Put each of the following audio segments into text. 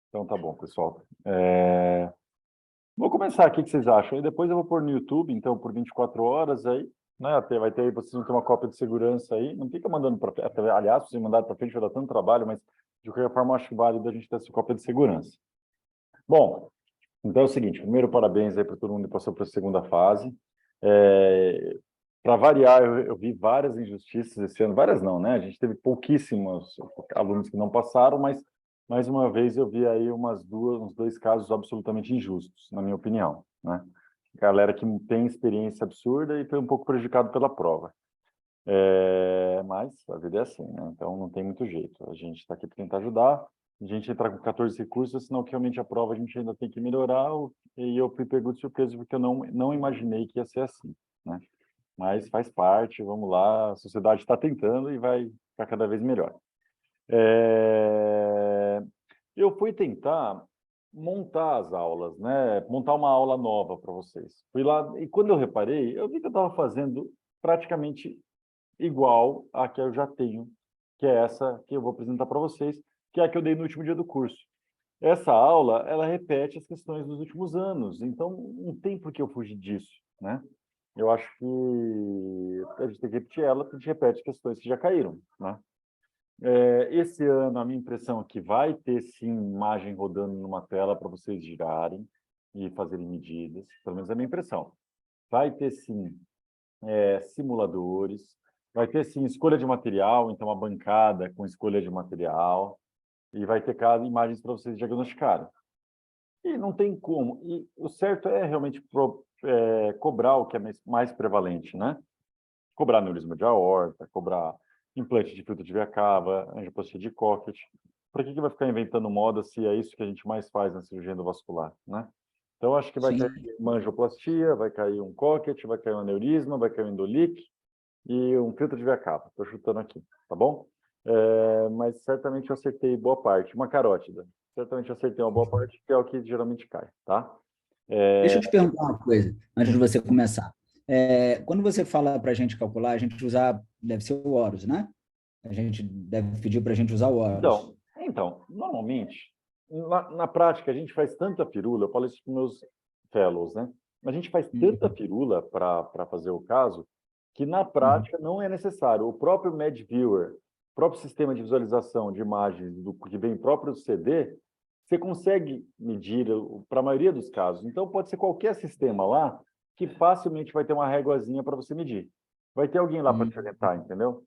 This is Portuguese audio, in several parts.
Então tá bom, pessoal. Vou começar aqui, o que vocês acham? E depois eu vou pôr no YouTube, então, por 24 horas aí, né? Vai ter aí, vocês vão ter uma cópia de segurança aí. Não fica mandando para frente. Aliás, se mandar para frente vai dar tanto trabalho, mas de qualquer forma, acho válido a gente ter essa cópia de segurança. Bom, então é o seguinte: primeiro, parabéns aí para todo mundo que passou para a segunda fase. Para variar, eu vi várias injustiças esse ano, várias não, né? A gente teve pouquíssimos alunos que não passaram, mas mais uma vez eu vi aí uns dois casos absolutamente injustos, na minha opinião, né? Galera que tem experiência absurda e foi um pouco prejudicado pela prova. Mas a vida é assim, né? Então não tem muito jeito. A gente está aqui para tentar ajudar. A gente entrar com 14 recursos, senão que realmente a prova a gente ainda tem que melhorar. E eu fui pego de surpresa porque eu não imaginei que ia ser assim, né? Mas faz parte, vamos lá, a sociedade está tentando e vai ficar cada vez melhor. Eu fui tentar montar as aulas, né? Montar uma aula nova para vocês. Fui lá e quando eu reparei, eu vi que eu estava fazendo praticamente igual à que eu já tenho, que é essa que eu vou apresentar para vocês, que é a que eu dei no último dia do curso. Essa aula, ela repete as questões dos últimos anos, então não tem por que eu fugir disso, né? Eu acho que a gente tem que repetir ela, porque a gente repete questões que já caíram, né? Esse ano, a minha impressão é que vai ter, sim, imagem rodando numa tela para vocês girarem e fazerem medidas, pelo menos é a minha impressão. Vai ter, sim, simuladores, vai ter, sim, escolha de material, então, uma bancada com escolha de material, e vai ter cada imagens para vocês diagnosticarem. E não tem como. E o certo é realmente cobrar o que é mais prevalente, né? Cobrar aneurisma de aorta, cobrar implante de filtro de via cava, angioplastia de Cockett. Para que vai ficar inventando moda se é isso que a gente mais faz na cirurgia endovascular, né? Então, acho que vai cair Sim. uma angioplastia, vai cair um Cockett, vai cair um aneurisma, vai cair um endolic e um filtro de via cava. Estou chutando aqui, tá bom? Mas certamente eu acertei boa parte. Uma carótida. Certamente eu acertei uma boa parte, que é o que geralmente cai, tá? Deixa eu te perguntar uma coisa, antes de você começar. Quando você fala para a gente calcular, a gente usar, deve ser o Horus, né? A gente deve pedir para a gente usar o Horus. Então, normalmente, na prática, a gente faz tanta firula, eu falo isso para meus fellows, né? A gente faz tanta firula para fazer o caso, que na prática não é necessário. O próprio MedViewer, o próprio sistema de visualização de imagens que vem próprio do CD, você consegue medir para a maioria dos casos. Então, pode ser qualquer sistema lá que facilmente vai ter uma réguazinha para você medir. Vai ter alguém lá para te orientar, entendeu?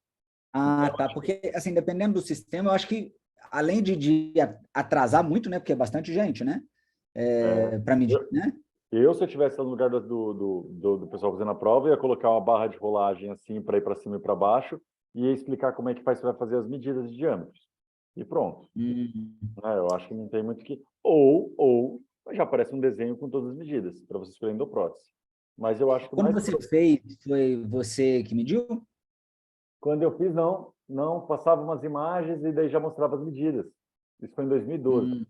Ah, tá. Porque, assim, dependendo do sistema, eu acho que, além de atrasar muito, né? Porque é bastante gente, né? Para medir, né? Se eu estivesse no lugar do pessoal fazendo a prova, eu ia colocar uma barra de rolagem assim para ir para cima e para baixo e ia explicar como é que faz para fazer as medidas de diâmetros. E pronto. Né? Eu acho que não tem muito que... Ou já aparece um desenho com todas as medidas para você escolher endoprótese. Mas eu acho que Quando mais... você fez, foi você que mediu? Quando eu fiz, não passava umas imagens e daí já mostrava as medidas. Isso foi em 2012.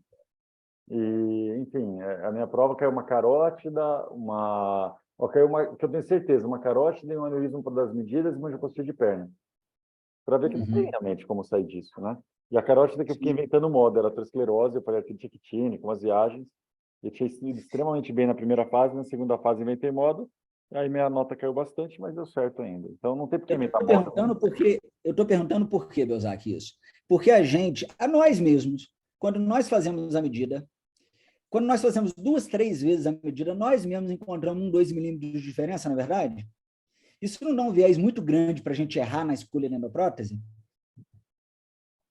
E, enfim, a minha prova caiu uma carótida, caiu uma, que eu tenho certeza, uma carótida e um aneurisma para das medidas e uma angioplastia de perna. Para ver que não tem realmente como sair disso, né? E a carótida que eu fiquei inventando moda, era aterosclerose, eu falei artritictine, com as viagens. Eu tinha ido extremamente bem na primeira fase, na segunda fase inventei moda, aí minha nota caiu bastante, mas deu certo ainda. Então não tem por que inventar moda. Eu estou perguntando por que, Belzac, isso. Porque a nós mesmos, quando nós fazemos a medida, quando nós fazemos 2, 3 vezes a medida, nós mesmos encontramos 1, 2 milímetros de diferença, na verdade? Isso não dá um viés muito grande para a gente errar na escolha da endoprótese?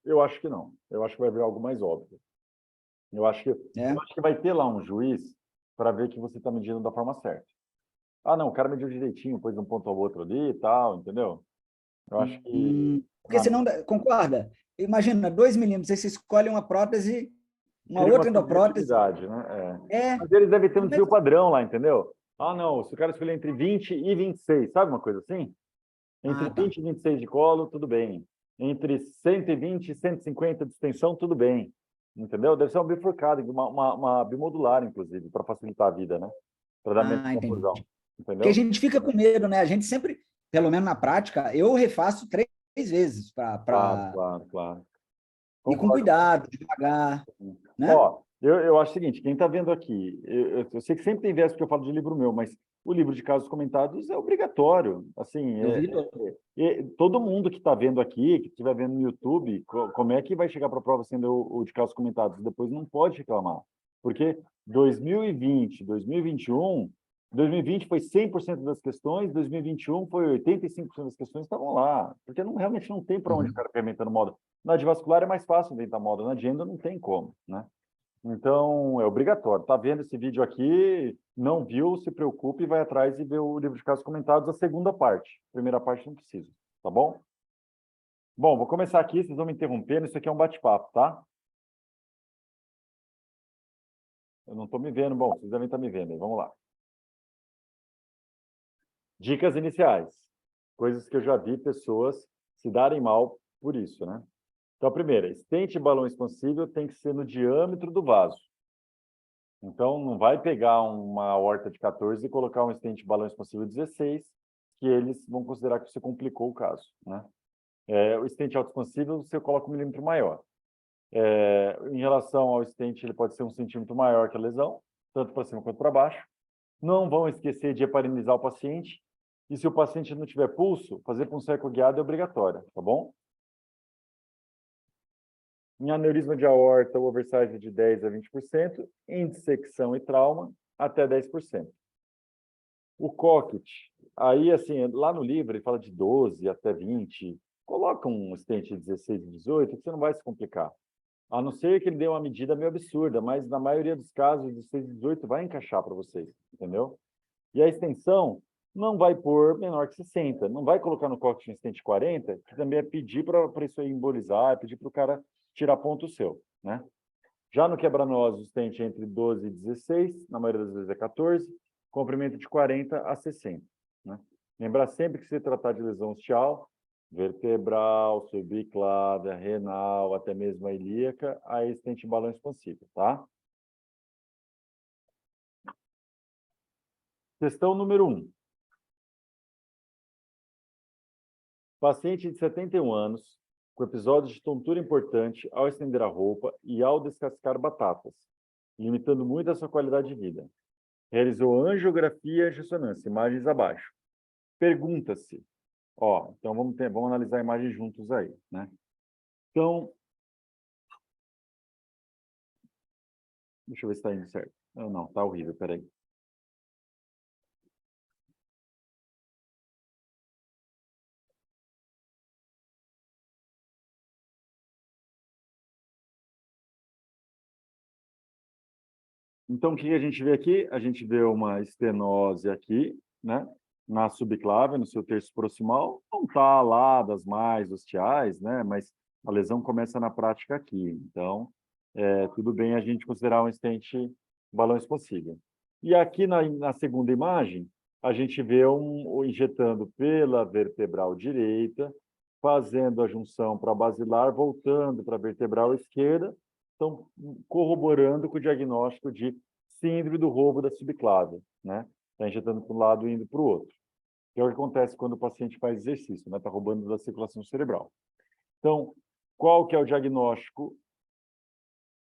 Eu acho que não. Eu acho que vai vir algo mais óbvio. Eu acho que vai ter lá um juiz para ver que você está medindo da forma certa. Ah, não, o cara mediu direitinho, pôs um ponto ao outro ali e tal, entendeu? Eu acho que... Porque senão, concorda? Imagina, 2 milímetros, aí você escolhe uma prótese, uma Cria uma outra endoprótese. subjetividade, né? É, Mas eles devem ter um mas, desvio padrão lá, entendeu? Ah, não, se o cara escolher entre 20 e 26, sabe uma coisa assim? Entre tá. 20 e 26 de colo, tudo bem. Entre 120 e 150 de extensão, tudo bem. Entendeu? Deve ser uma bifurcada, uma bimodular, inclusive, para facilitar a vida, né? Para dar menos Entendi. confusão. Porque a Entendeu? gente fica com medo, né? A gente sempre, pelo menos na prática, eu refaço 3 vezes Claro, claro, claro. e com Concordo. cuidado, devagar, né? Ó, Eu acho o seguinte, quem está vendo aqui, eu sei que sempre tem verso que eu falo de livro meu, mas o livro de casos comentados é obrigatório. Assim, Eu vi. todo mundo que está vendo aqui, que estiver vendo no YouTube, como é que vai chegar para a prova sendo o de casos comentados? Depois não pode reclamar. Porque 2020, 2021, 2020 foi 100% das questões, 2021 foi 85% das questões estavam lá. Porque realmente não tem para onde Uhum. ficar incrementando moda. Na de vascular é mais fácil inventar moda, na de endo não tem como, né? Então, é obrigatório. Está vendo esse vídeo aqui, não viu, se preocupe e vai atrás e vê o livro de casos comentados, a segunda parte. A primeira parte não precisa, tá bom? Bom, vou começar aqui, vocês vão me interrompendo, isso aqui é um bate-papo, tá? Eu não estou me vendo, bom, vocês devem estar me vendo aí, vamos lá. Dicas iniciais. Coisas que eu já vi pessoas se darem mal por isso, né? Então, a primeira, estente balão expansível tem que ser no diâmetro do vaso. Então, não vai pegar uma horta de 14 e colocar um estente balão expansível 16, que eles vão considerar que você complicou o caso, né? O estente autoexpansível, você coloca 1 milímetro maior. Em relação ao estente, ele pode ser 1 centímetro maior que a lesão, tanto para cima quanto para baixo. Não vão esquecer de heparinizar o paciente. E se o paciente não tiver pulso, fazer punção ecoguiada é obrigatória, tá bom? Em aneurisma de aorta, o oversize é de 10% a 20%, em dissecção e trauma, até 10%. O cocket, aí, assim, lá no livro ele fala de 12 até 20, coloca um stent de 16 e 18, que você não vai se complicar. A não ser que ele dê uma medida meio absurda, mas na maioria dos casos, 16 e 18 vai encaixar para vocês, entendeu? E a extensão não vai pôr menor que 60, não vai colocar no cocket um stent 40, que também é pedir para isso aí embolizar, é pedir para o cara tirar ponto seu, né? Já no quebra-nós, o stent é entre 12 e 16, na maioria das vezes é 14, comprimento de 40 a 60. Né? Lembrar sempre que se tratar de lesão ostial, vertebral, subclávia, renal, até mesmo a ilíaca, aí stent balão expansível, tá? Questão número 1. Paciente de 71 anos, com episódios de tontura importante ao estender a roupa e ao descascar batatas, limitando muito a sua qualidade de vida. Realizou angiografia e ressonância, imagens abaixo. Pergunta-se, então vamos analisar a imagem juntos aí, né? Então, deixa eu ver se está indo certo. Não, está horrível, peraí. Então, o que a gente vê aqui? A gente vê uma estenose aqui, né? Na subclávia, no seu terço proximal, não está lá das mais ostiais, né? Mas a lesão começa na prática aqui. Então, tudo bem a gente considerar um stent balão expansível. E aqui na segunda imagem, a gente vê injetando pela vertebral direita, fazendo a junção para a basilar, voltando para a vertebral esquerda, estão corroborando com o diagnóstico de síndrome do roubo da subclávia, né? Está injetando para um lado e indo para o outro. Que é o que acontece quando o paciente faz exercício, né? Está roubando da circulação cerebral. Então, qual que é o diagnóstico?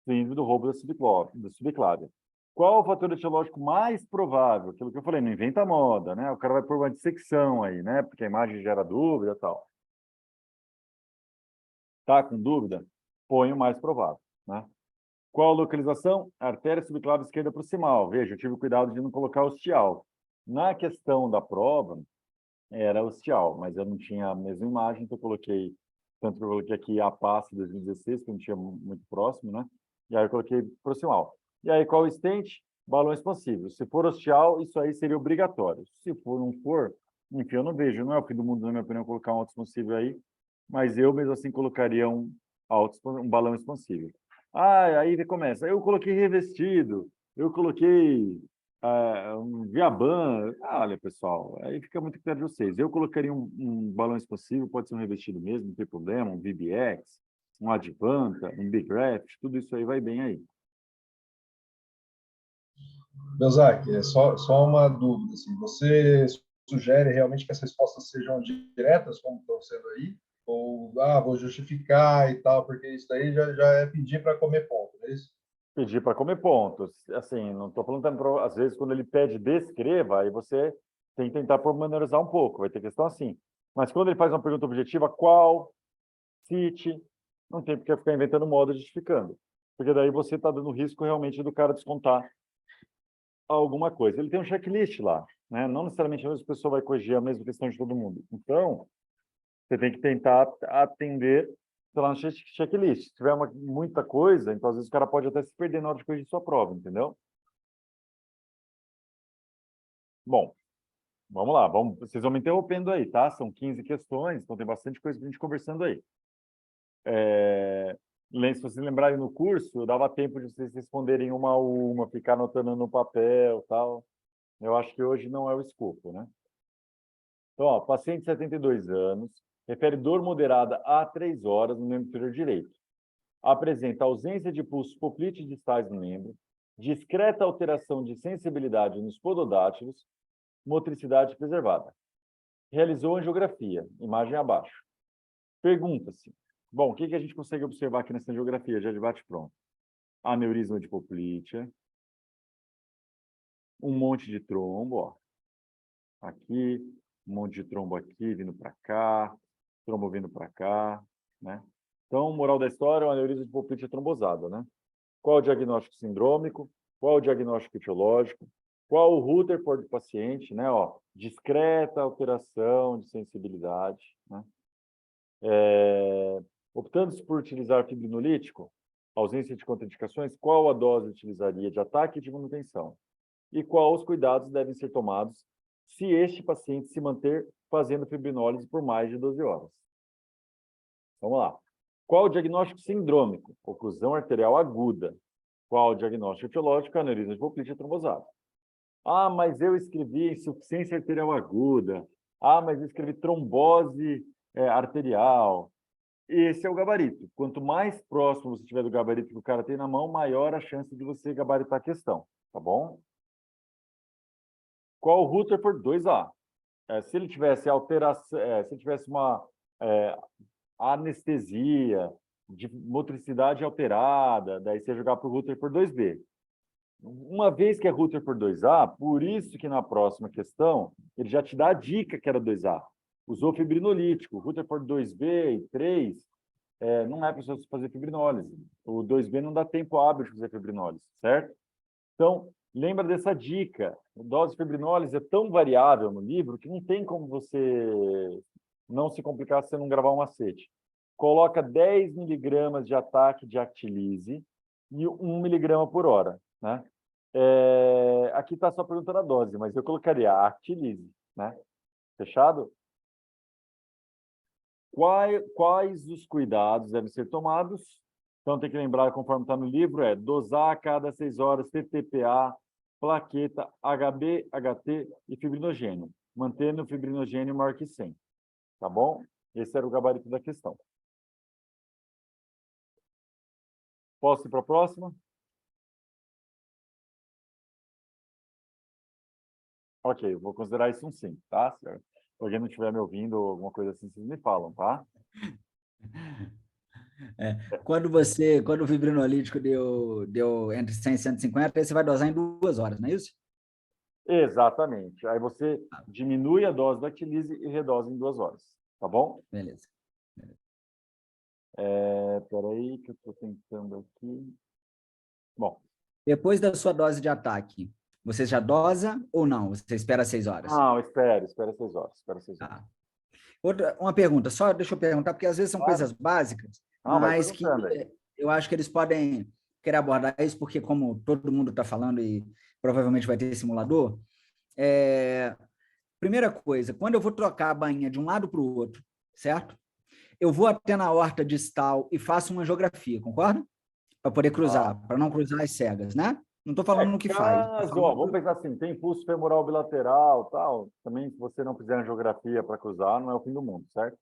Síndrome do roubo da subclávia. Qual o fator etiológico mais provável? Aquilo que eu falei, não inventa moda, né? O cara vai por uma dissecção aí, né? Porque a imagem gera dúvida e tal. Tá com dúvida? Põe o mais provável, né? Qual a localização? Artéria subclávia esquerda proximal. Veja, eu tive cuidado de não colocar ostial. Na questão da prova, era ostial, mas eu não tinha a mesma imagem, então eu coloquei, tanto que eu coloquei aqui a passe 2016, que não tinha muito próximo, né? E aí eu coloquei proximal. E aí, qual o stent? Balão expansível. Se for ostial, isso aí seria obrigatório. Se for, não for, enfim, eu não vejo, não é o fim do mundo, na minha opinião, colocar um autoexpansível aí, mas eu mesmo assim colocaria um balão expansível. Aí começa. Eu coloquei revestido, eu coloquei um Viaban. Olha, pessoal, aí fica muito critério de vocês. Eu colocaria um balão expansível, pode ser um revestido mesmo, não tem problema, um VBX, um Advanta, um Big Graft, tudo isso aí vai bem aí. Belzac, só uma dúvida. Assim, você sugere realmente que as respostas sejam diretas, como estão sendo aí? Ou, vou justificar e tal, porque isso daí já é pedir para comer ponto, não é isso? Pedir para comer pontos. Assim, não estou falando também às vezes, quando ele pede descreva, aí você tem que tentar pormenorizar um pouco, vai ter questão assim. Mas quando ele faz uma pergunta objetiva, qual, cite, não tem porque ficar inventando moda justificando. Porque daí você está dando risco realmente do cara descontar alguma coisa. Ele tem um checklist lá, né? Não necessariamente a mesma pessoa vai corrigir a mesma questão de todo mundo. Então, você tem que tentar atender lá no checklist. Se tiver muita coisa, então às vezes o cara pode até se perder na hora de corrigir sua prova, entendeu? Bom, vamos lá. Vocês vão me interrompendo aí, tá? São 15 questões, então tem bastante coisa para a gente conversando aí. Se vocês lembrarem no curso, eu dava tempo de vocês responderem uma a uma, ficar anotando no papel e tal. Eu acho que hoje não é o escopo, né? Então, ó, paciente de 72 anos, refere dor moderada há 3 horas no membro inferior direito. Apresenta ausência de pulsos poplite distais no membro, discreta alteração de sensibilidade nos pododátilos, motricidade preservada. Realizou angiografia, imagem abaixo. Pergunta-se, bom, o que a gente consegue observar aqui nessa angiografia, já de bate-pronto? Aneurisma de poplite, um monte de trombo, ó. Aqui, um monte de trombo aqui, vindo para cá, trombo vindo para cá, né? Então, moral da história, o aneurisma de poplite trombosada, né? Qual o diagnóstico sindrômico? Qual o diagnóstico etiológico? Qual o Rutherford do paciente, né? Ó, discreta alteração de sensibilidade, né? Optando-se por utilizar fibrinolítico, ausência de contraindicações, qual a dose utilizaria de ataque e de manutenção? E quais os cuidados devem ser tomados se este paciente se manter fazendo fibrinólise por mais de 12 horas? Vamos lá. Qual o diagnóstico sindrômico? Oclusão arterial aguda. Qual o diagnóstico etiológico? Aneurisma de poplite trombosada. Ah, mas eu escrevi insuficiência arterial aguda. Ah, mas eu escrevi trombose arterial. Esse é o gabarito. Quanto mais próximo você estiver do gabarito que o cara tem na mão, maior a chance de você gabaritar a questão. Tá bom? Qual o Rutherford 2A? Se ele tivesse alteração, se ele tivesse uma anestesia, de motricidade alterada, daí você jogar para o Rutherford 2B. Uma vez que é Rutherford 2A, por isso que na próxima questão ele já te dá a dica que era 2A. Usou fibrinolítico, Rutherford 2B e 3 não é para você fazer fibrinólise. O 2B não dá tempo hábil de fazer fibrinólise, certo? Então, lembra dessa dica. A dose de fibrinólise é tão variável no livro que não tem como você não se complicar se você não gravar um macete. Coloca 10 miligramas de ataque de actilise e 1 miligrama por hora, né? Aqui está só perguntando a dose, mas eu colocaria a actilise, né? Fechado? Quais os cuidados devem ser tomados? Então, tem que lembrar, conforme está no livro, dosar a cada 6 horas TTPA, plaqueta, HB, HT e fibrinogênio, mantendo o fibrinogênio maior que 100. Tá bom? Esse era o gabarito da questão. Posso ir para a próxima? Ok, eu vou considerar isso um sim, tá? Se alguém não estiver me ouvindo ou alguma coisa assim, vocês me falam, tá? Quando o fibrinolítico deu entre 100 e 150, aí você vai dosar em 2 horas, não é isso? Exatamente. Aí você diminui a dose da actilise e redosa em 2 horas, tá bom? Beleza. Peraí que eu estou tentando aqui. Bom. Depois da sua dose de ataque, você já dosa ou não? Você espera 6 horas? Não, espera 6 horas. Uma pergunta, só deixa eu perguntar, porque às vezes são coisas básicas, mas que eu acho que eles podem querer abordar isso, porque como todo mundo está falando e provavelmente vai ter simulador, primeira coisa, quando eu vou trocar a bainha de um lado para o outro, certo? Eu vou até na aorta distal e faço uma angiografia, concorda? Para poder cruzar, para não cruzar as cegas, né? Não estou falando no que faz. Vamos pensar assim, tem pulso femoral bilateral, tal. Também, se você não fizer angiografia para cruzar, não é o fim do mundo, certo?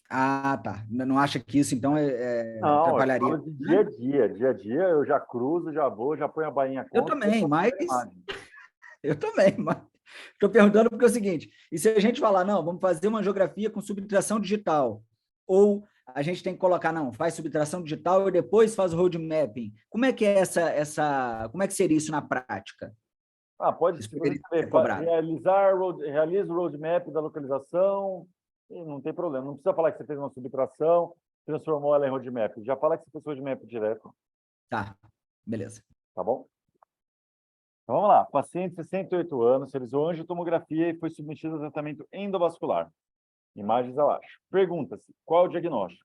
Ah, tá. Não acha que isso, então, não, atrapalharia? Eu falo de dia a dia. Dia a dia, eu já cruzo, já vou, já ponho a bainha contra. Eu também, mas... Estou perguntando porque é o seguinte, e se a gente falar, não, vamos fazer uma angiografia com subtração digital, ou a gente tem que colocar, não, faz subtração digital e depois faz o road mapping. Como é que é como é que seria isso na prática? Pode Isso ser, poderia ser cobrado. realiza o roadmap da localização, e não tem problema. Não precisa falar que você fez uma subtração, transformou ela em roadmap. Já fala que você fez roadmap direto. Tá, beleza. Tá bom? Então, vamos lá. Paciente de 68 anos, realizou angiotomografia e foi submetido a tratamento endovascular. Imagens abaixo. Pergunta-se, qual é o diagnóstico?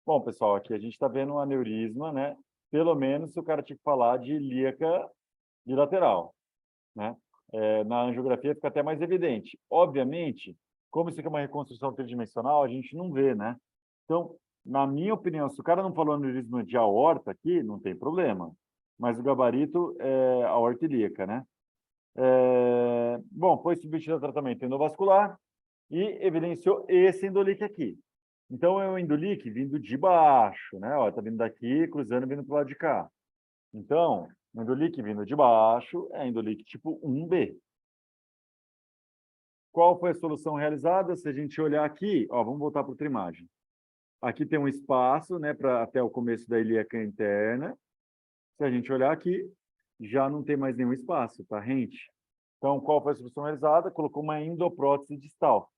Bom, pessoal, aqui a gente está vendo um aneurisma, né? Pelo menos se o cara tinha que falar de ilíaca bilateral, né? Na angiografia fica até mais evidente. Obviamente, como isso aqui é uma reconstrução tridimensional, a gente não vê, né? Então, na minha opinião, se o cara não falou aneurisma de aorta aqui, não tem problema. Mas o gabarito é aorta ilíaca, né? Bom, foi submetido a tratamento endovascular e evidenciou esse endolique aqui. Então, é o endolique vindo de baixo, né? Ó, tá vindo daqui, cruzando, vindo para o lado de cá. Então, endolique vindo de baixo é endolique tipo 1B. Qual foi a solução realizada? Se a gente olhar aqui, ó, vamos voltar para outra imagem. Aqui tem um espaço, né, até o começo da ilíaca interna. Se a gente olhar aqui, já não tem mais nenhum espaço, tá, rente? Então, qual foi a solução realizada? Colocou uma endoprótese distal.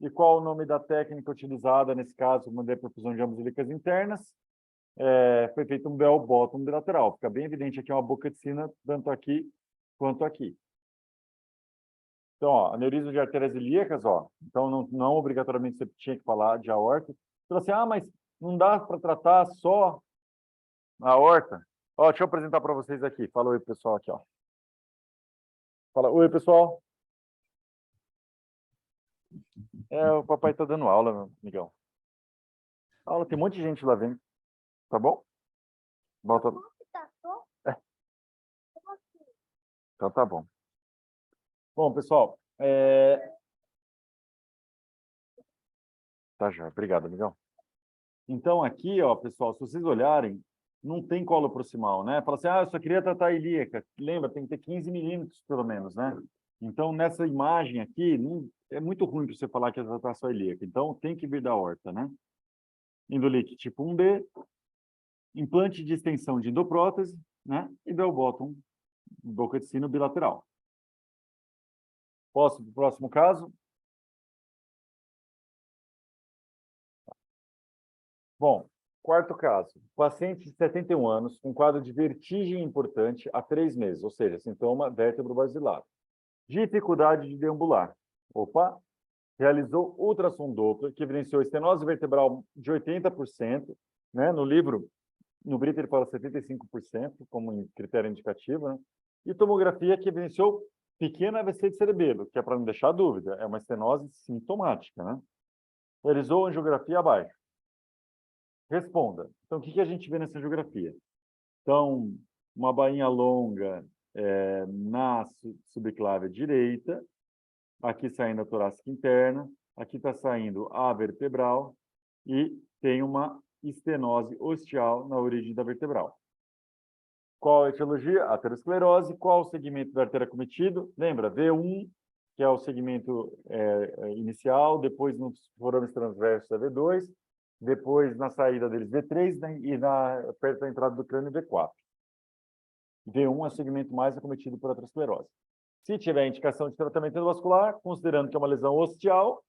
E qual o nome da técnica utilizada nesse caso, mandei perfusão de ambas ilíacas internas? Foi feito um bell bottom bilateral. Fica bem evidente aqui uma boca de sina, tanto aqui quanto aqui. Então, ó, aneurisma de artérias ilíacas, ó. Então, não obrigatoriamente você tinha que falar de aorta. Então, assim, mas não dá para tratar só a aorta? Ó, deixa eu apresentar para vocês aqui. Fala oi, pessoal, aqui, ó. Fala, oi, pessoal. O papai está dando aula, meu amigão. Aula, tem um monte de gente lá vendo. Tá bom? Volta. Então, tá bom. Bom, pessoal, tá já. Obrigado, amigão. Então, aqui, ó, pessoal, se vocês olharem, não tem colo proximal, né? Fala assim, eu só queria tratar a ilíaca. Lembra, tem que ter 15 milímetros, pelo menos, né? Então, nessa imagem aqui, é muito ruim para você falar que é tratar só a ilíaca. Então, tem que vir da horta, né? Endolique tipo 1B, implante de extensão de endoprótese, né? E bell bottom, boca de sino bilateral. Posso para o próximo caso? Bom, quarto caso. Paciente de 71 anos com quadro de vertigem importante há 3 meses, ou seja, sintoma vértebro-basilar. Dificuldade de deambular. Opa! Realizou ultrassom Doppler, que evidenciou estenose vertebral de 80%, né? No livro, no Brito ele fala 75% como critério indicativo, né? E tomografia que evidenciou pequeno AVC de cerebelo, que é para não deixar dúvida, é uma estenose sintomática, né? Realizou angiografia abaixo. Responda. Então, o que a gente vê nessa angiografia? Então, uma bainha longa na subclávia direita, aqui saindo a torácica interna, aqui está saindo a vertebral e tem uma estenose ostial na origem da vertebral. Qual a etiologia? Aterosclerose. Qual o segmento da artéria cometido? Lembra, V1, que é o segmento inicial, depois nos forames transversos é V2, depois na saída deles V3, né, e perto da entrada do crânio V4. V1 é o segmento mais acometido por aterosclerose. Se tiver indicação de tratamento endovascular, considerando que é uma lesão ostial,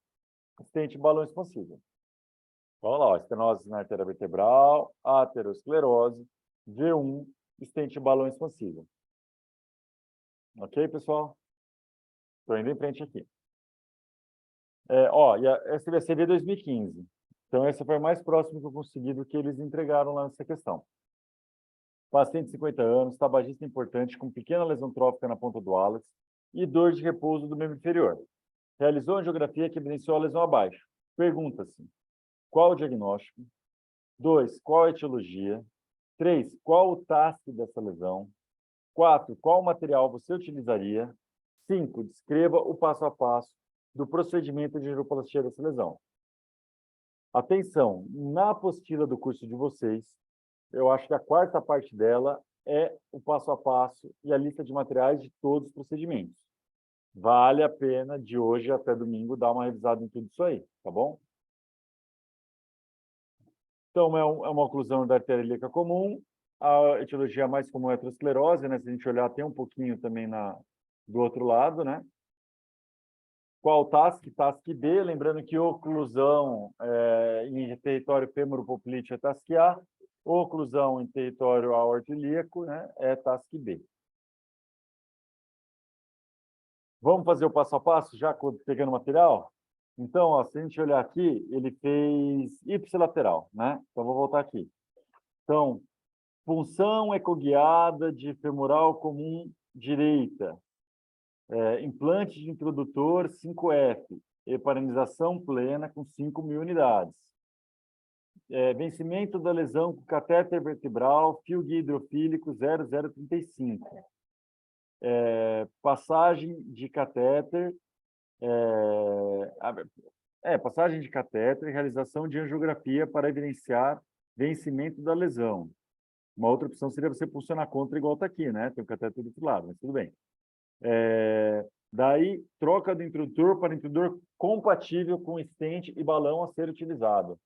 estente balão expansível. Vamos lá, ó, estenose na artéria vertebral, aterosclerose, V1, estente balão expansível. Ok, pessoal? Estou indo em frente aqui. E a SVCV 2015. Então, essa foi a mais próxima que eu consegui do que eles entregaram lá nessa questão. Paciente de 50 anos, tabagista importante, com pequena lesão trófica na ponta do hálux e dor de repouso do membro inferior. Realizou angiografia que evidenciou a lesão abaixo. Pergunta-se, qual o diagnóstico? 2, qual a etiologia? 3, qual o TASC dessa lesão? 4, qual material você utilizaria? 5, descreva o passo a passo do procedimento de angioplastia dessa lesão. Atenção, na apostila do curso de vocês, eu acho que a quarta parte dela é o passo a passo e a lista de materiais de todos os procedimentos. Vale a pena, de hoje até domingo, dar uma revisada em tudo isso aí, tá bom? Então, é uma oclusão da artéria ilíaca comum. A etiologia mais comum é a aterosclerose, né? Se a gente olhar, tem um pouquinho também do outro lado, né? Qual TASC? TASC B, lembrando que oclusão em território femoropoplíteo é TASC A, oclusão em território aorto-ilíaco, né, é TASC B. Vamos fazer o passo a passo, já pegando o material? Então, ó, se a gente olhar aqui, ele fez ipsilateral, né? Então, vou voltar aqui. Então, punção ecoguiada de femoral comum direita, implante de introdutor 5F, heparinização plena com 5.000 unidades. Vencimento da lesão com catéter vertebral, fio guia hidrofílico 0035. Passagem de catéter, passagem de catéter e realização de angiografia para evidenciar vencimento da lesão. Uma outra opção seria você pulsionar contra, igual está aqui, né? Tem o catéter do outro lado, mas tudo bem. Daí, troca do introdutor para introdutor compatível com stent e balão a ser utilizado.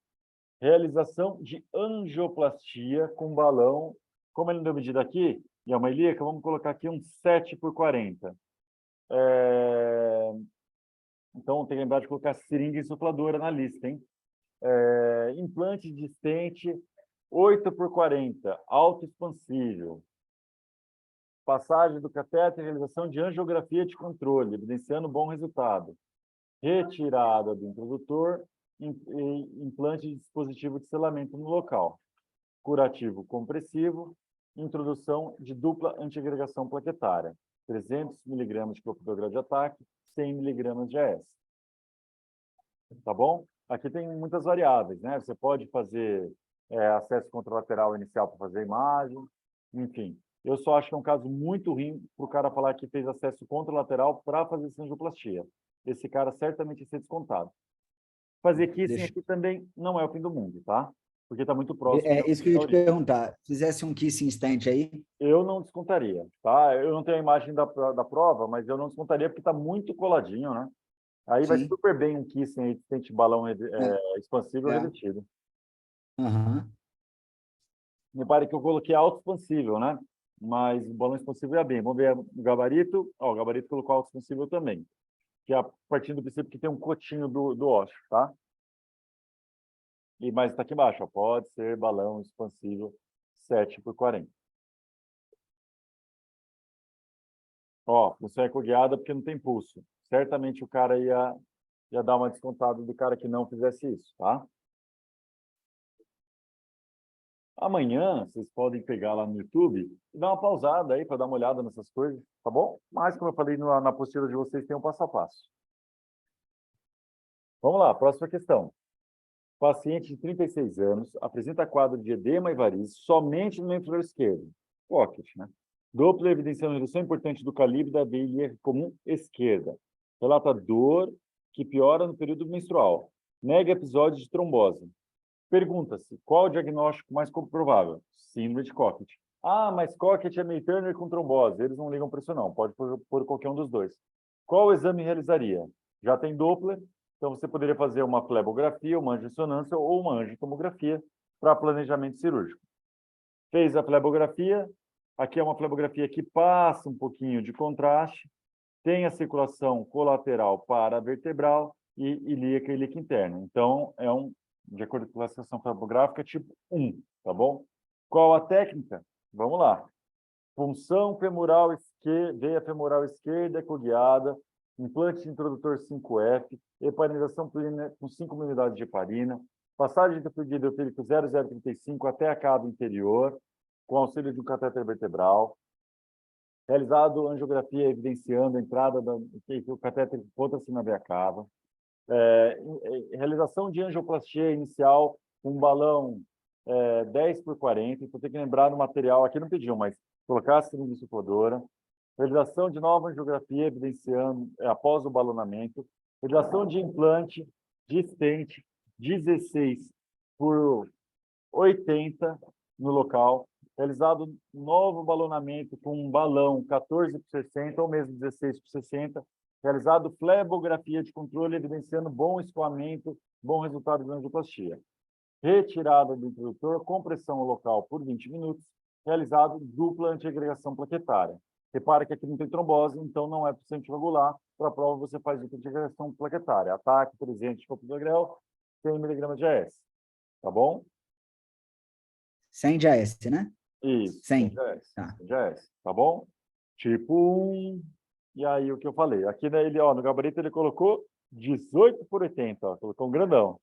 Realização de angioplastia com balão, como ele não deu medida aqui, e é uma ilíaca, vamos colocar aqui um 7x40. Então, tem que lembrar de colocar seringa insufladora na lista, hein? Implante de stent 8x40, autoexpansível. Passagem do catéter e realização de angiografia de controle, evidenciando bom resultado. Retirada do introdutor e implante de dispositivo de selamento no local. Curativo compressivo, introdução de dupla antiagregação plaquetária. 300 mg de clopidogrel de ataque, 100 mg de AS. Tá bom? Aqui tem muitas variáveis, né? Você pode fazer acesso contralateral inicial para fazer imagem, enfim. Eu só acho que é um caso muito ruim para o cara falar que fez acesso contralateral para fazer angioplastia. Esse cara certamente ia ser descontado. Fazer kissing aqui também não é o fim do mundo, tá? Porque está muito próximo. Isso que eu ia te perguntar. Se fizesse um kissing stent aí? Eu não descontaria, tá? Eu não tenho a imagem da prova, mas eu não descontaria porque está muito coladinho, né? Aí vai super bem um kissing aí, stent balão expansível revestido. Uhum. Repare que eu coloquei autoexpansível, né? Mas o balão expansível ia bem. Vamos ver o gabarito. Ó, o gabarito colocou autoexpansível também. Que é a partir do princípio que tem um cotinho do ósseo, tá? Mas está aqui embaixo, ó, pode ser balão expansível 7x40. Ó, função ecoguiada porque não tem pulso. Certamente o cara ia dar uma descontada do cara que não fizesse isso, tá? Amanhã, vocês podem pegar lá no YouTube e dar uma pausada aí para dar uma olhada nessas coisas, tá bom? Mas, como eu falei na apostila de vocês, tem um passo a passo. Vamos lá, próxima questão. Paciente de 36 anos apresenta quadro de edema e varizes somente no membro esquerdo. Pocket, né? Doppler evidenciando redução importante do calibre da veia ilíaca comum esquerda. Relata dor que piora no período menstrual. Nega episódio de trombose. Pergunta-se, qual o diagnóstico mais provável? Síndrome de Cockett. Ah, mas Cockett é meio Turner com trombose. Eles não ligam para isso não, pode pôr qualquer um dos dois. Qual exame realizaria? Já tem Doppler, então você poderia fazer uma flebografia, uma angiorressonância ou uma angiotomografia para planejamento cirúrgico. Fez a flebografia, aqui é uma flebografia que passa um pouquinho de contraste, tem a circulação colateral paravertebral e ilíaca e ilíaca interna. Então, de acordo com a classificação flebográfica, tipo 1, tá bom? Qual a técnica? Vamos lá. Punção femoral esquerda, veia femoral esquerda ecoguiada, implante de introdutor 5F, heparinização plena com 5.000 unidades de heparina, passagem de fluido hidrofílico 0035 até a cava interior, com auxílio de um catéter vertebral, realizado angiografia evidenciando a entrada do catéter contra-se na veia cava, realização de angioplastia inicial com um balão 10x40, então tem que lembrar no material, aqui não pediu, mas colocar a seringa insufladora, realização de nova angiografia evidenciando após o balonamento, realização de implante de stent 16x80 no local, realizado novo balonamento com um balão 14x60 ou mesmo 16x60, realizado flebografia de controle evidenciando bom escoamento, bom resultado de angioplastia. retirada do introdutor, compressão local por 20 minutos, realizado dupla antiagregação plaquetária. Repara que aqui não tem trombose, então não é para anticoagular. Para a prova, você faz dupla antiagregação plaquetária. Ataque, presente de clopidogrel, 100 mg de AS. Tá bom? 100 de AS, né? Isso, 100. de AS. Tá. 100 de AS, tá bom? Tipo 1. E aí, o que eu falei? Aqui, né, ele, ó, no gabarito, ele colocou 18 por 80, ó, colocou um grandão.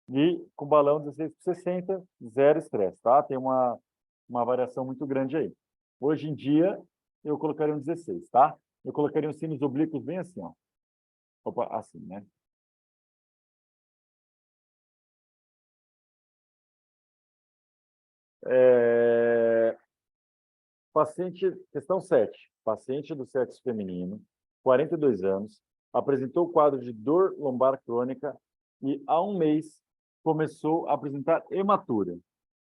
E com balão 16 por 60, zero estresse, tá? Tem uma variação muito grande aí. Hoje em dia, eu colocaria um 16, tá? Eu colocaria os sinos oblíquos bem assim, ó. Opa, assim, né? Paciente, questão 7. Paciente do sexo feminino, 42 anos, apresentou quadro de dor lombar crônica e, há um mês, começou a apresentar hematura.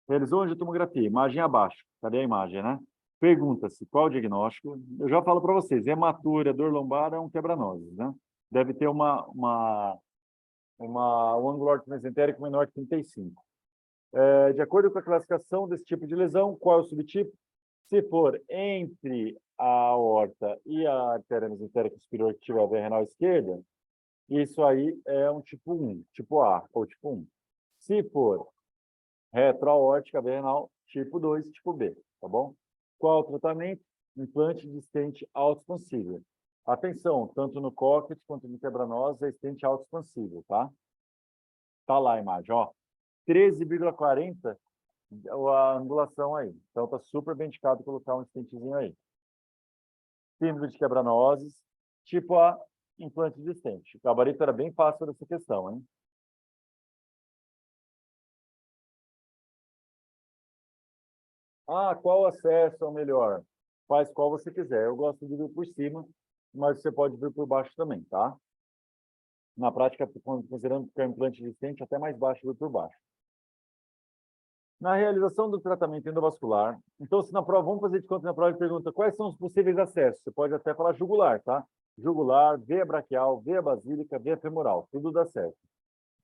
Realizou angiotomografia, imagem abaixo. Cadê a imagem, né? Pergunta-se qual o diagnóstico. Eu já falo para vocês, hematura, dor lombar é um quebra-nozes, né? Deve ter um ângulo ortomesentérico menor que 35. De acordo com a classificação desse tipo de lesão, qual é o subtipo? Se for entre a aorta e a artéria mesentérica superior que tiver a veia renal esquerda, isso aí é um tipo 1, tipo A ou tipo 1. Se for retroaórtica, veia renal, tipo 2, tipo B, tá bom? Qual o tratamento? Implante de stent autoexpansível. Atenção, tanto no cóccix quanto no quebra-nozes é stent autoexpansível, tá? Tá lá a imagem, ó. 13,40 a angulação aí. Então, está super bem indicado colocar um stentzinho aí. Síndrome de quebra-nozes, tipo A, implante de stent. O gabarito era bem fácil dessa questão, hein? Ah, qual acesso é o melhor? Faz qual você quiser. Eu gosto de vir por cima, mas você pode vir por baixo também, tá? Na prática, considerando que é um implante de stent, até mais baixo vir por baixo. Na realização do tratamento endovascular, então, se na prova, vamos fazer de conta na prova, ele pergunta quais são os possíveis acessos. Você pode até falar jugular, tá? Jugular, veia braquial, veia basílica, veia femoral, tudo dá certo.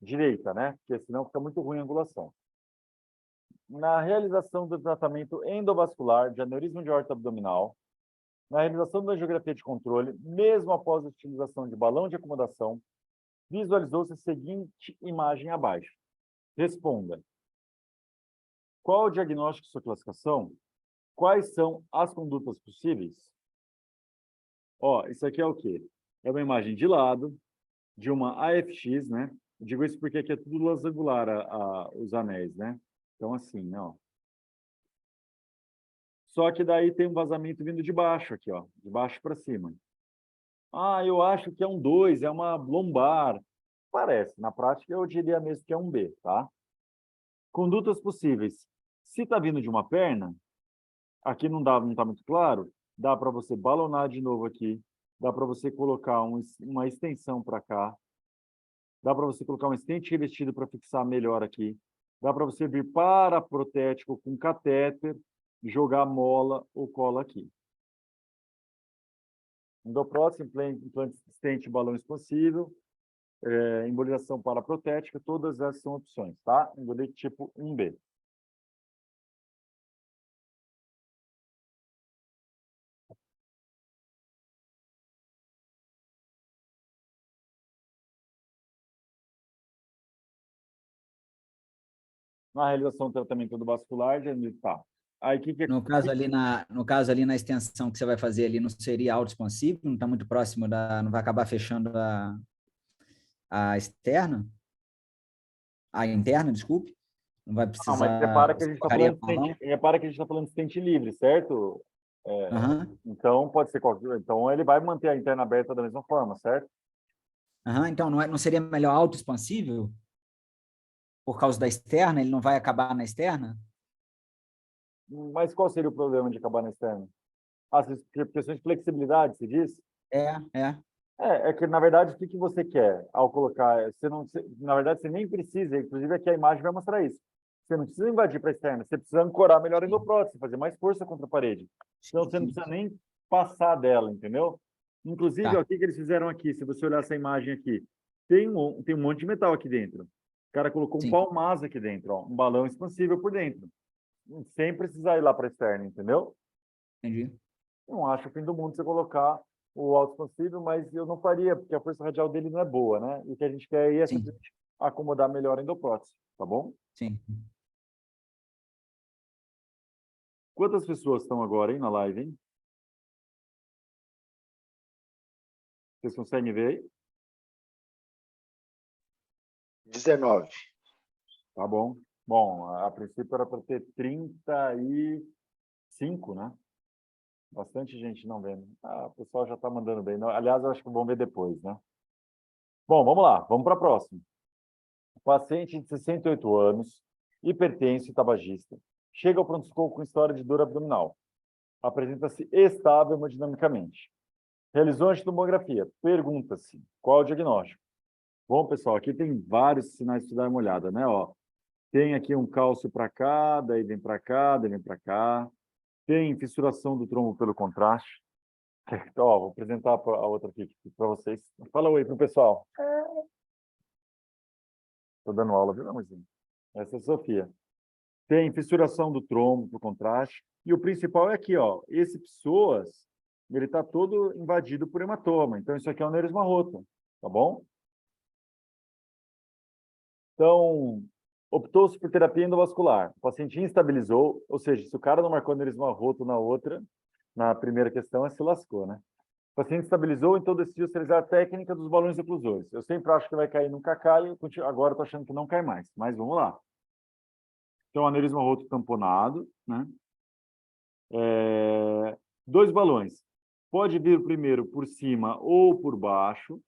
Direita, né? Porque senão fica muito ruim a angulação. Na realização do tratamento endovascular de aneurisma de aorta abdominal, na realização da angiografia de controle, mesmo após a utilização de balão de acomodação, visualizou-se a seguinte imagem abaixo. Responda. Qual o diagnóstico e sua classificação? Quais são as condutas possíveis? Ó, isso aqui é o quê? É uma imagem de lado, de uma AFX, né? Eu digo isso porque aqui é tudo lançangular, os anéis, né? Então, assim, né, ó. Só que daí tem um vazamento vindo de baixo aqui, ó. De baixo para cima. Ah, eu acho que é um 2, é uma lombar. Parece. Na prática, eu diria mesmo que é um B, tá? Condutas possíveis. Se está vindo de uma perna, aqui não está muito claro, dá para você balonar de novo aqui, dá para você colocar uma extensão para cá, dá para você colocar um stent revestido para fixar melhor aqui, dá para você vir paraprotético com catéter, jogar mola ou cola aqui. No próximo, implante stent balão expansível, embolização paraprotética, todas essas são opções, tá? Embolite tipo 1B. Na realização do tratamento endovascular, tá. Aí, No caso ali na extensão que você vai fazer ali, não seria autoexpansivo? Não está muito próximo não vai acabar fechando a externa? A interna, desculpe. Não vai Não, mas precisar. repara que a gente está falando de stent livre, certo? Então, pode ser qualquer. Então, ele vai manter a interna aberta da mesma forma, certo? Então, não seria melhor autoexpansível? Por causa da externa, ele não vai acabar na externa? Mas qual seria o problema de acabar na externa? As questões de flexibilidade, se diz? É que, na verdade, o que você quer ao colocar? Na verdade, você nem precisa, inclusive aqui a imagem vai mostrar isso. Você não precisa invadir para a externa, você precisa ancorar melhor a endoprótese, fazer mais força contra a parede. Então, você não precisa nem passar dela, entendeu? Inclusive, ó, o que eles fizeram aqui? Se você olhar essa imagem aqui, tem um monte de metal aqui dentro. cara colocou um Sim. palmaz aqui dentro, ó, um balão expansível por dentro, sem precisar ir lá para a externa, entendeu? Entendi. Não acho o fim do mundo você colocar o autoexpansível, mas eu não faria, porque a força radial dele não é boa, né? E o que a gente quer aí é Sim, simplesmente acomodar melhor a endoprótese, tá bom? sim. Quantas pessoas estão agora, hein, na live, hein? Vocês conseguem ver aí? 19. Tá bom. Bom, a princípio era para ter 35, né? Bastante gente não vendo. Ah, o pessoal já está mandando bem. Aliás, eu acho que vão ver depois, né? Bom, vamos lá. Vamos para a próxima. Paciente de 68 anos, hipertenso e tabagista. Chega ao pronto-socorro com história de dor abdominal. Apresenta-se estável hemodinamicamente. Realizou antitomografia. Pergunta-se, qual é o diagnóstico? Bom, pessoal, aqui tem vários sinais para dar uma olhada, né? Ó, tem aqui um cálcio para cá, daí vem para cá, daí vem para cá. Tem fissuração do trombo pelo contraste. Ó, vou apresentar a outra aqui para vocês. Fala oi para o pessoal. Estou dando aula, viu, amorzinho? Essa é a Sofia. Tem fissuração do trombo por contraste. E o principal é aqui, ó. Esse psoas, ele está todo invadido por hematoma. Então, isso aqui é um aneurisma roto, tá bom? Então, optou-se por terapia endovascular. O paciente instabilizou, ou seja, se o cara não marcou aneurisma roto na outra, na primeira questão, se lascou, né? O paciente estabilizou, então decidiu utilizar a técnica dos balões oclusores. Eu sempre acho que vai cair, nunca cai, agora estou achando que não cai mais, mas vamos lá. Então, aneurisma roto tamponado, né? Dois balões. Pode vir primeiro por cima ou por baixo,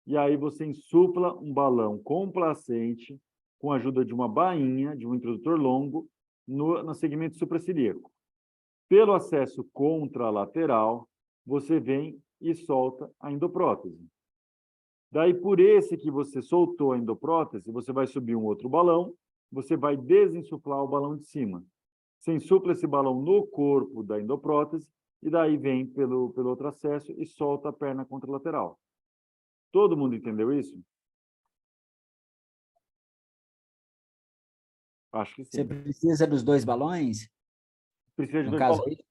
e aí você insufla um balão complacente com a ajuda de uma bainha, de um introdutor longo, no segmento supracilíaco. Pelo acesso contralateral, você vem e solta a endoprótese. Daí, por esse que você soltou a endoprótese, você vai subir um outro balão, você vai desinsuflar o balão de cima. Você insufla esse balão no corpo da endoprótese, e daí vem pelo outro acesso e solta a perna contralateral. Todo mundo entendeu isso? Acho que Você sim. precisa dos dois balões? Precisa de No dois caso balões. aí?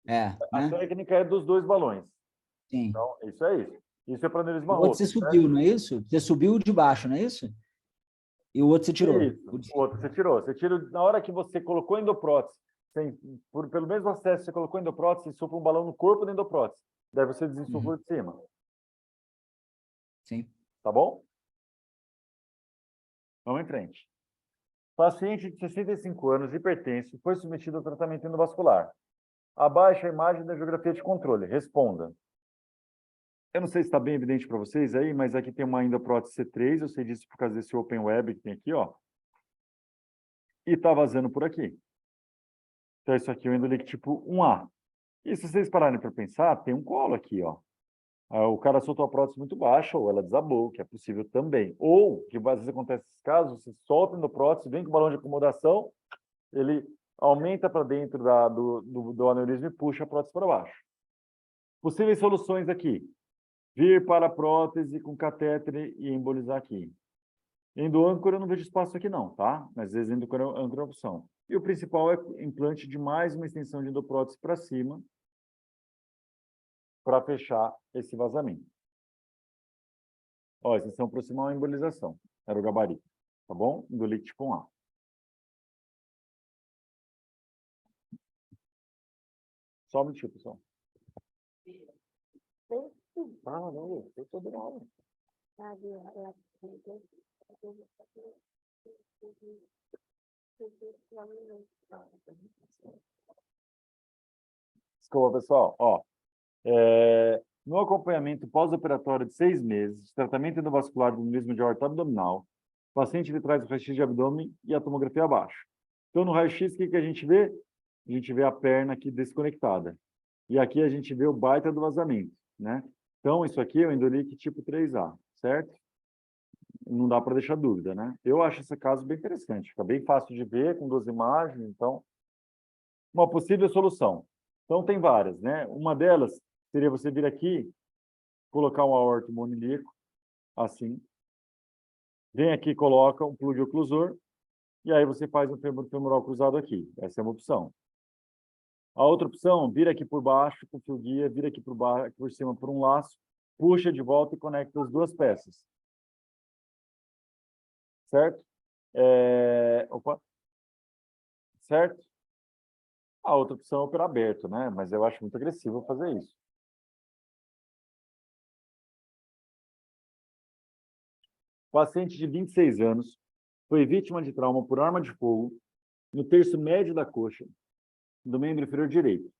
É, A né? técnica é dos dois balões. Sim. Então, isso é isso. Isso é para aneurisma O outro roto, você certo? subiu, não é isso? Você subiu o de baixo, não é isso? E o outro você tirou. Isso. O outro você tirou. Você tira na hora que você colocou endoprótese, pelo mesmo acesso, você colocou endoprótese, você sopra um balão no corpo da endoprótese. Daí você desinsufla de cima. Sim. Tá bom? Vamos em frente. Paciente de 65 anos, hipertenso, foi submetido ao tratamento endovascular. Abaixo a imagem da geografia de controle. Responda. Eu não sei se está bem evidente para vocês aí, mas aqui tem uma endoprótese C3, eu sei disso por causa desse open web que tem aqui, ó. E está vazando por aqui. Então, isso aqui é o endolique tipo 1A. E se vocês pararem para pensar, tem um colo aqui, ó. O cara soltou a prótese muito baixa, ou ela desabou, que é possível também. Ou, que às vezes acontece nesses casos, você solta a endoprótese, vem com o balão de acomodação, ele aumenta para dentro do aneurisma e puxa a prótese para baixo. Possíveis soluções aqui. Vir para a prótese com catéter e embolizar aqui. Endoâncora eu não vejo espaço aqui não, tá? Mas às vezes endoâncora é uma opção. E o principal é implante de mais uma extensão de endoprótese para cima para fechar esse vazamento. Ó, extensão proximal é embolização. Era o gabarito, tá bom? Endolite tipo 1A. Só um minutinho, pessoal. Ah, não, eu tô dando aula. Desculpa, pessoal. Ó, no acompanhamento pós-operatório de 6 meses, de tratamento endovascular do aneurisma de aorta abdominal, o paciente ele traz o raio-x de abdômen e a tomografia abaixo. Então, no raio-x, o que a gente vê? A gente vê a perna aqui desconectada. E aqui a gente vê o baita do vazamento, né? Então, isso aqui é o endolique tipo 3A, certo? Não dá para deixar dúvida, né? Eu acho esse caso bem interessante. Fica bem fácil de ver, com 2 imagens. Então, uma possível solução. Então, tem várias, né? Uma delas seria você vir aqui, colocar um aorto monilíaco, assim, Vem aqui, coloca um plug oclusor, e aí você faz um femoral cruzado aqui. Essa é uma opção. A outra opção, vira aqui por baixo com o fio guia, vira aqui por baixo, por cima por um laço, puxa de volta e conecta as duas peças. Certo? Opa. Certo? A outra opção é operar aberto, né? Mas eu acho muito agressivo fazer isso. Paciente de 26 anos foi vítima de trauma por arma de fogo no terço médio da coxa do membro inferior direito.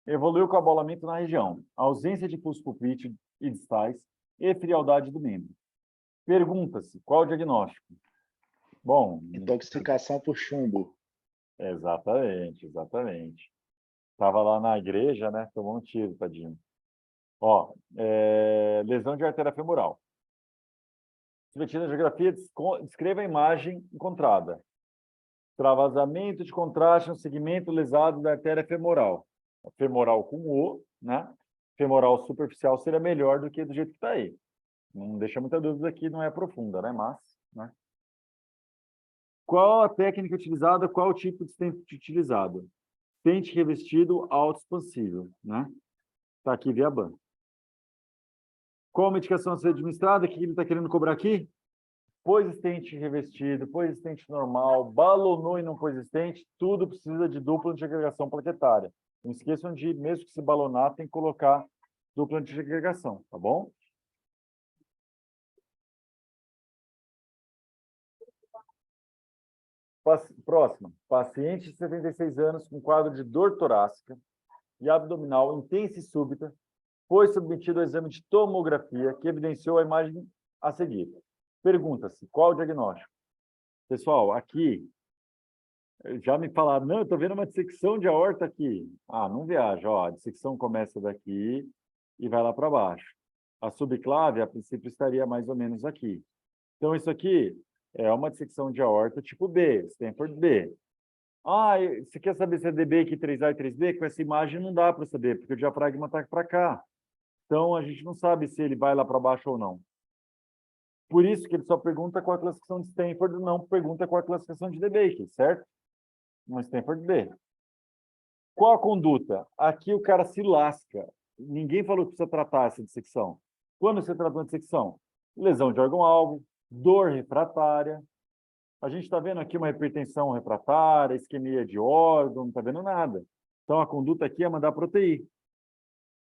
Evoluiu com abalamento na região, ausência de pulso pulpite e distais e frialdade do membro. Pergunta-se, qual o diagnóstico? Bom... Intoxicação por chumbo. Exatamente, exatamente. Estava lá na igreja, né? Tomou um tiro, tadinho. Ó, lesão de artéria femoral. Submetida à geografia, descreva a imagem encontrada. Travasamento de contraste no segmento lesado da artéria femoral. Femoral com O, né? Femoral superficial seria melhor do que do jeito que está aí. Não deixa muita dúvida aqui, não é profunda, né? Mas, né? Qual a técnica utilizada? Qual o tipo de stent utilizado? Stent revestido autoexpansível, né? Está aqui via BAN. Qual a medicação a ser administrada? O que ele está querendo cobrar aqui? Pôs stent revestido, pôs stent normal, balonou e não pôs stent, tudo precisa de dupla antiagregação plaquetária. Não esqueçam de, mesmo que se balonar, tem que colocar dupla antiagregação, tá bom? Próxima. Paciente de 76 anos com quadro de dor torácica e abdominal intensa e súbita foi submetido ao exame de tomografia que evidenciou a imagem a seguir. Pergunta-se, qual o diagnóstico? Pessoal, aqui, já me falaram, não, eu estou vendo uma dissecção de aorta aqui. Ah, não viaja, ó, a dissecção começa daqui e vai lá para baixo. A subclave, a princípio, estaria mais ou menos aqui. Então, isso aqui é uma dissecção de aorta tipo B, Stanford B. Ah, você quer saber se é DB aqui 3A e 3B? Com essa imagem não dá para saber, porque o diafragma está para cá. Então, a gente não sabe se ele vai lá para baixo ou não. Por isso que ele só pergunta qual a classificação de Stanford, não pergunta qual a classificação de DB, certo? Um Stanford B. Qual a conduta? Aqui o cara se lasca. Ninguém falou que precisa tratar essa dissecção. Quando você trata uma dissecção? Lesão de órgão-alvo, dor refratária. A gente está vendo aqui uma hipertensão refratária, isquemia de órgão, não está vendo nada. Então, a conduta aqui é mandar proteir,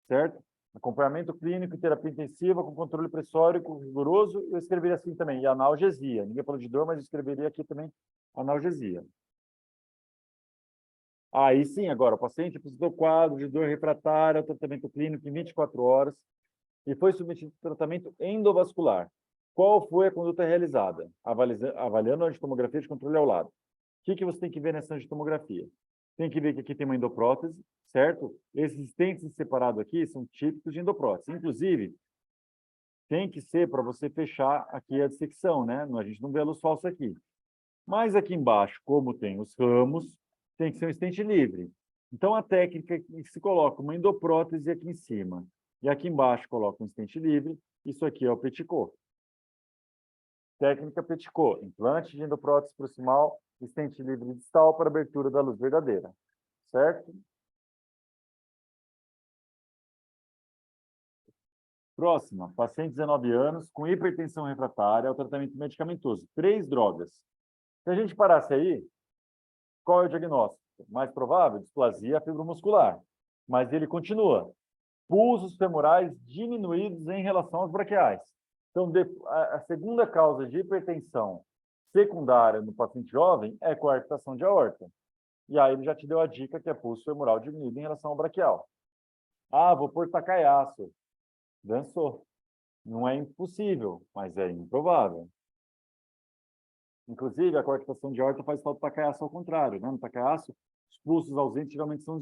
certo? Acompanhamento clínico e terapia intensiva com controle pressórico rigoroso, eu escreveria assim também, e analgesia. Ninguém falou de dor, mas eu escreveria aqui também analgesia. Aí sim, agora, o paciente apresentou quadro de dor refratária, tratamento clínico em 24 horas e foi submetido a tratamento endovascular. Qual foi a conduta realizada? Avaliando a angiotomografia de controle ao lado. O que você tem que ver nessa angiotomografia? Tem que ver que aqui tem uma endoprótese, certo? Esses stents separados aqui são típicos de endoprótese. Inclusive, tem que ser para você fechar aqui a dissecção, né? A gente não vê a luz falsa aqui. Mas aqui embaixo, como tem os ramos, tem que ser um stent livre. Então, a técnica é que se coloca uma endoprótese aqui em cima. E aqui embaixo coloca um stent livre. Isso aqui é o Petitcot. Técnica Petitcot. Implante de endoprótese proximal, stent livre distal para abertura da luz verdadeira. Certo? Próxima. Paciente de 19 anos com hipertensão refratária ao tratamento medicamentoso. 3 drogas. Se a gente parasse aí, qual é o diagnóstico? Mais provável? Displasia fibromuscular. Mas ele continua. Pulsos femorais diminuídos em relação aos braquiais. Então, a segunda causa de hipertensão secundária no paciente jovem é coarctação de aorta. E aí ele já te deu a dica que é pulso femoral diminuído em relação ao braquial. Ah, vou pôr Takayasuo. Dançou. Não é impossível, mas é improvável. Inclusive, a coarctação de aorta faz falta do Takayasuo ao contrário. Né? No Takayasuo, os pulsos ausentes geralmente são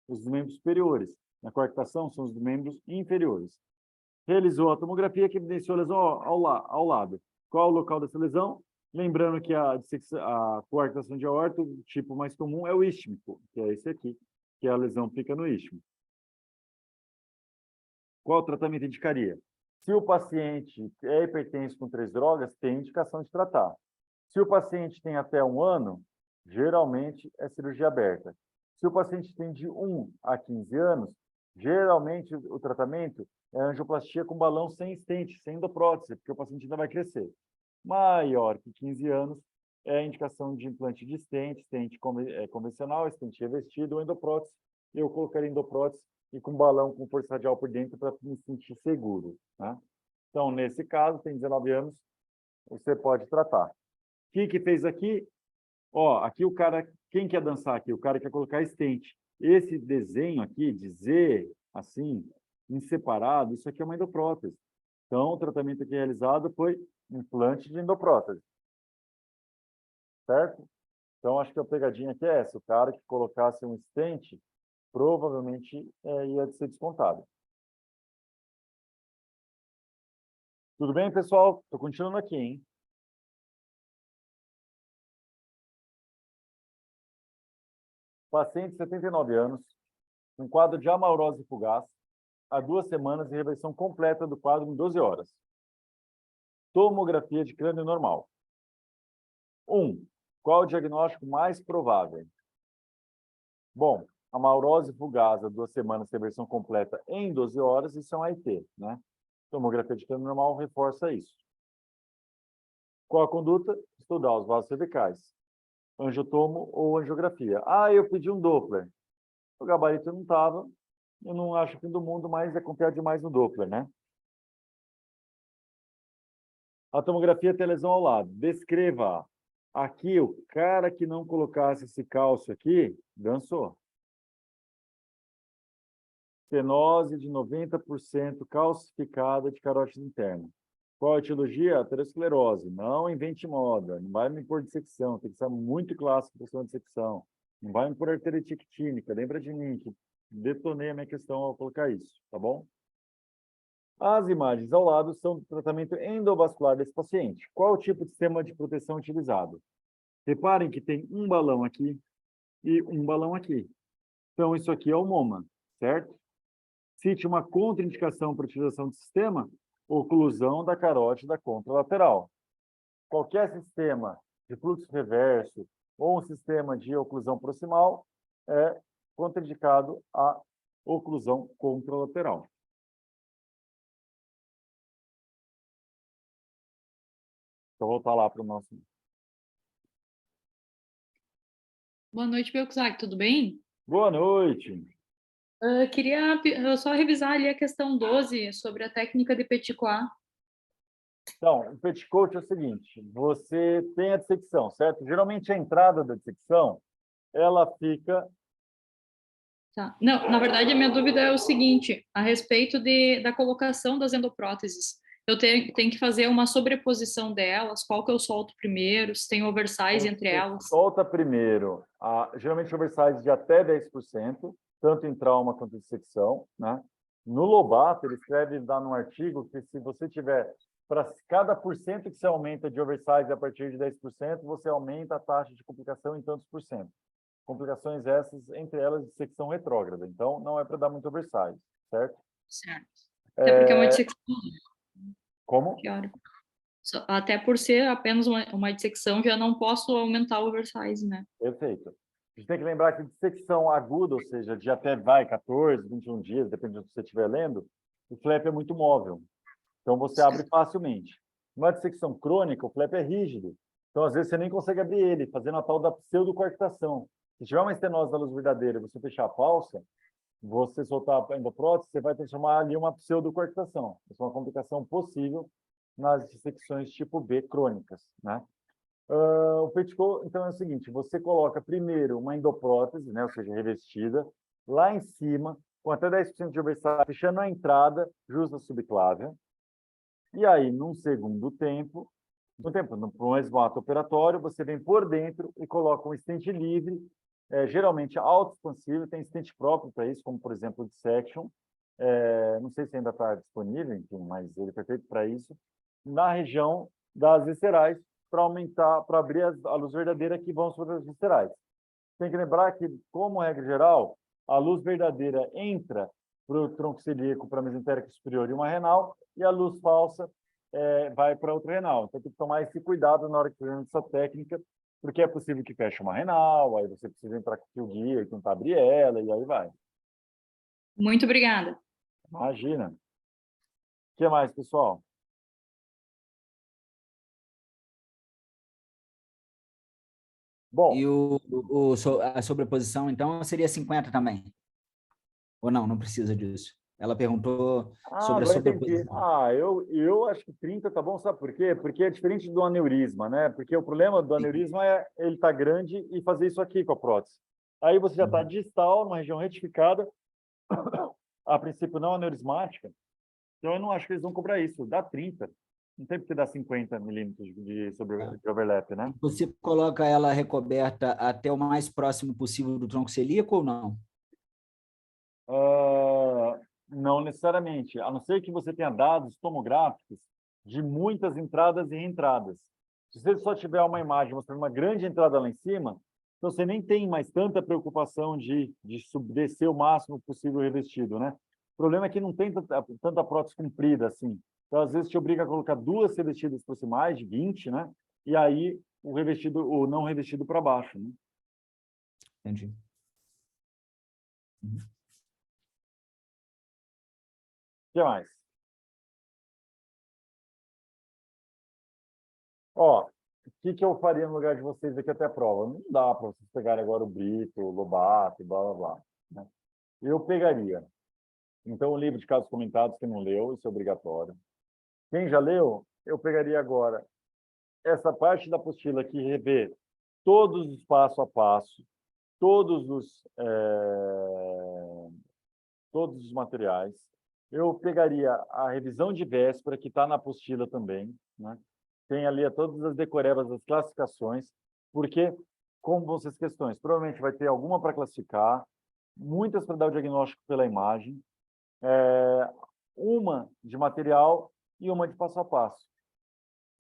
os membros superiores. Na coarctação, são os membros inferiores. Realizou a tomografia que evidenciou a lesão ao lado. Qual é o local dessa lesão? Lembrando que a coarctação de aorta, o tipo mais comum é o isquímico, que é esse aqui, que a lesão fica no isquímico. Qual tratamento indicaria? Se o paciente é hipertenso com 3 drogas, tem indicação de tratar. Se o paciente tem até 1 ano, geralmente é cirurgia aberta. Se o paciente tem de 1 a 15 anos, geralmente o tratamento é angioplastia com balão sem stent, sem endoprótese, porque o paciente ainda vai crescer. Maior que 15 anos, é a indicação de implante de stent, stent convencional, stent revestido ou endoprótese. Eu colocaria endoprótese e com balão com força radial por dentro para me sentir seguro, né? Então, nesse caso, tem 19 anos, você pode tratar. O que fez aqui? Ó, aqui o cara, quem quer dançar aqui? O cara quer colocar stent. Esse desenho aqui, de Z, assim, em separado, isso aqui é uma endoprótese. Então, o tratamento aqui realizado foi implante de endoprótese. Certo? Então, acho que a pegadinha aqui é essa. O cara que colocasse um stent, provavelmente ia ser descontado. Tudo bem, pessoal? Estou continuando aqui, hein? Paciente de 79 anos, um quadro de amaurose fugaz, há 2 semanas e reversão completa do quadro em 12 horas. Tomografia de crânio normal. 1. Qual o diagnóstico mais provável? Bom, amaurose fugaz há 2 semanas, reversão completa em 12 horas, isso é um AIT, né? Tomografia de crânio normal reforça isso. Qual a conduta? Estudar os vasos cervicais. Angiotomo ou angiografia. Ah, eu pedi um Doppler. O gabarito não estava. Eu não acho fim do mundo, mas é confiar demais no Doppler, né? A tomografia tem lesão ao lado. Descreva. Aqui, o cara que não colocasse esse cálcio aqui, dançou. Estenose de 90% calcificada de carótida interna. Qual a etiologia? Aterosclerose. Não invente moda. Não vai me pôr dissecção. Tem que ser muito clássico para de dissecção. Não vai me pôr arteriite actínica. Lembra de mim que detonei a minha questão ao colocar isso, tá bom? As imagens ao lado são do tratamento endovascular desse paciente. Qual o tipo de sistema de proteção utilizado? Reparem que tem um balão aqui e um balão aqui. Então, isso aqui é o MoMA, certo? Cite uma contraindicação para utilização do sistema, oclusão da carótida contralateral. Qualquer sistema de fluxo reverso ou um sistema de oclusão proximal é contraindicado a oclusão contralateral. Vou voltar lá para o nosso... Boa noite, Belkzak, tudo bem? Boa noite. Queria só revisar ali a questão 12 sobre a técnica de Petit Coit. Então, o Petit Coit é o seguinte, você tem a dissecção, certo? Geralmente a entrada da dissecção, ela fica... Tá. Não, na verdade, a minha dúvida é o seguinte, a respeito da colocação das endopróteses. Eu tenho que fazer uma sobreposição delas, qual que eu solto primeiro, se tem oversize entre elas. Solta primeiro, geralmente oversize de até 10%, tanto em trauma quanto em dissecção, né? No Lobato, ele escreve lá no artigo que se você tiver, para cada % que você aumenta de oversize a partir de 10%, você aumenta a taxa de complicação em tantos por cento. Complicações essas, entre elas, dissecção retrógrada. Então, não é para dar muito oversize, certo? Certo. Até porque é uma dissecção. Como? Até por ser apenas uma dissecção, já não posso aumentar o oversize, né? Perfeito. A gente tem que lembrar que dissecção aguda, ou seja, de até 14, 21 dias, dependendo do que você estiver lendo, o flap é muito móvel. Então, você abre facilmente. Uma dissecção crônica, o flap é rígido. Então, às vezes, você nem consegue abrir ele, fazendo a tal da pseudocoarctação. Se tiver uma estenose da luz verdadeira e você fechar a falsa, você soltar a endoprótese, você vai transformar ali uma pseudocoarctação. Isso é uma complicação possível nas dissecções tipo B crônicas, né? O Petit Coit, então, é o seguinte, você coloca primeiro uma endoprótese, né, ou seja, revestida, lá em cima, com até 10% de oversize, fechando a entrada justa subclávia, e aí, num segundo tempo, no um exvato operatório, você vem por dentro e coloca um stent livre, geralmente auto-expansível, tem stent próprio para isso, como, por exemplo, o Dissection, não sei se ainda está disponível, enfim, mas ele é perfeito para isso, na região das viscerais, para aumentar, para abrir a luz verdadeira que vão sobre as viscerais. Tem que lembrar que, como regra geral, a luz verdadeira entra para o tronco celíaco, para a mesentérica superior e uma renal, e a luz falsa vai para outra renal. Então, tem que tomar esse cuidado na hora que fazendo essa técnica, porque é possível que feche uma renal, aí você precisa entrar com o guia e tentar abrir ela, e aí vai. Muito obrigada. Imagina. O que mais, pessoal? Bom, E a sobreposição, então, seria 50 também? Ou não, não precisa disso? Ela perguntou sobre a agora entendi. sobreposição. Eu acho que 30 tá bom, sabe por quê? Porque é diferente do aneurisma, né? Porque o problema do aneurisma é ele tá grande e fazer isso aqui com a prótese. Aí você já está distal, numa região retificada, a princípio não aneurismática, então eu não acho que eles vão cobrar isso. Dá 30. Não tem porque dar 50 milímetros de overlap, né? Você coloca ela recoberta até o mais próximo possível do tronco celíaco ou não? Não necessariamente, a não ser que você tenha dados tomográficos de muitas entradas e reentradas. Se você só tiver uma imagem mostrando uma grande entrada lá em cima, então você nem tem mais tanta preocupação de descer o máximo possível o revestido, né? O problema é que não tem tanta prótese comprida assim. Então, às vezes, te obriga a colocar 2 revestidas proximais, de 20, né? E aí o não revestido para baixo, né? Entendi. O que mais? Ó, o que eu faria no lugar de vocês aqui até a prova? Não dá para vocês pegarem agora o Brito, o Lobato, blá, blá, blá, né? Eu pegaria. Então, o livro de casos comentados, quem não leu, isso é obrigatório. Quem já leu, eu pegaria agora essa parte da apostila que revê todos os passo a passo, todos os materiais. Eu pegaria a revisão de véspera, que está na apostila também, né? Tem ali todas as decorebas das classificações, porque, como vão ser as questões? Provavelmente vai ter alguma para classificar, muitas para dar o diagnóstico pela imagem, uma de material e uma de passo a passo.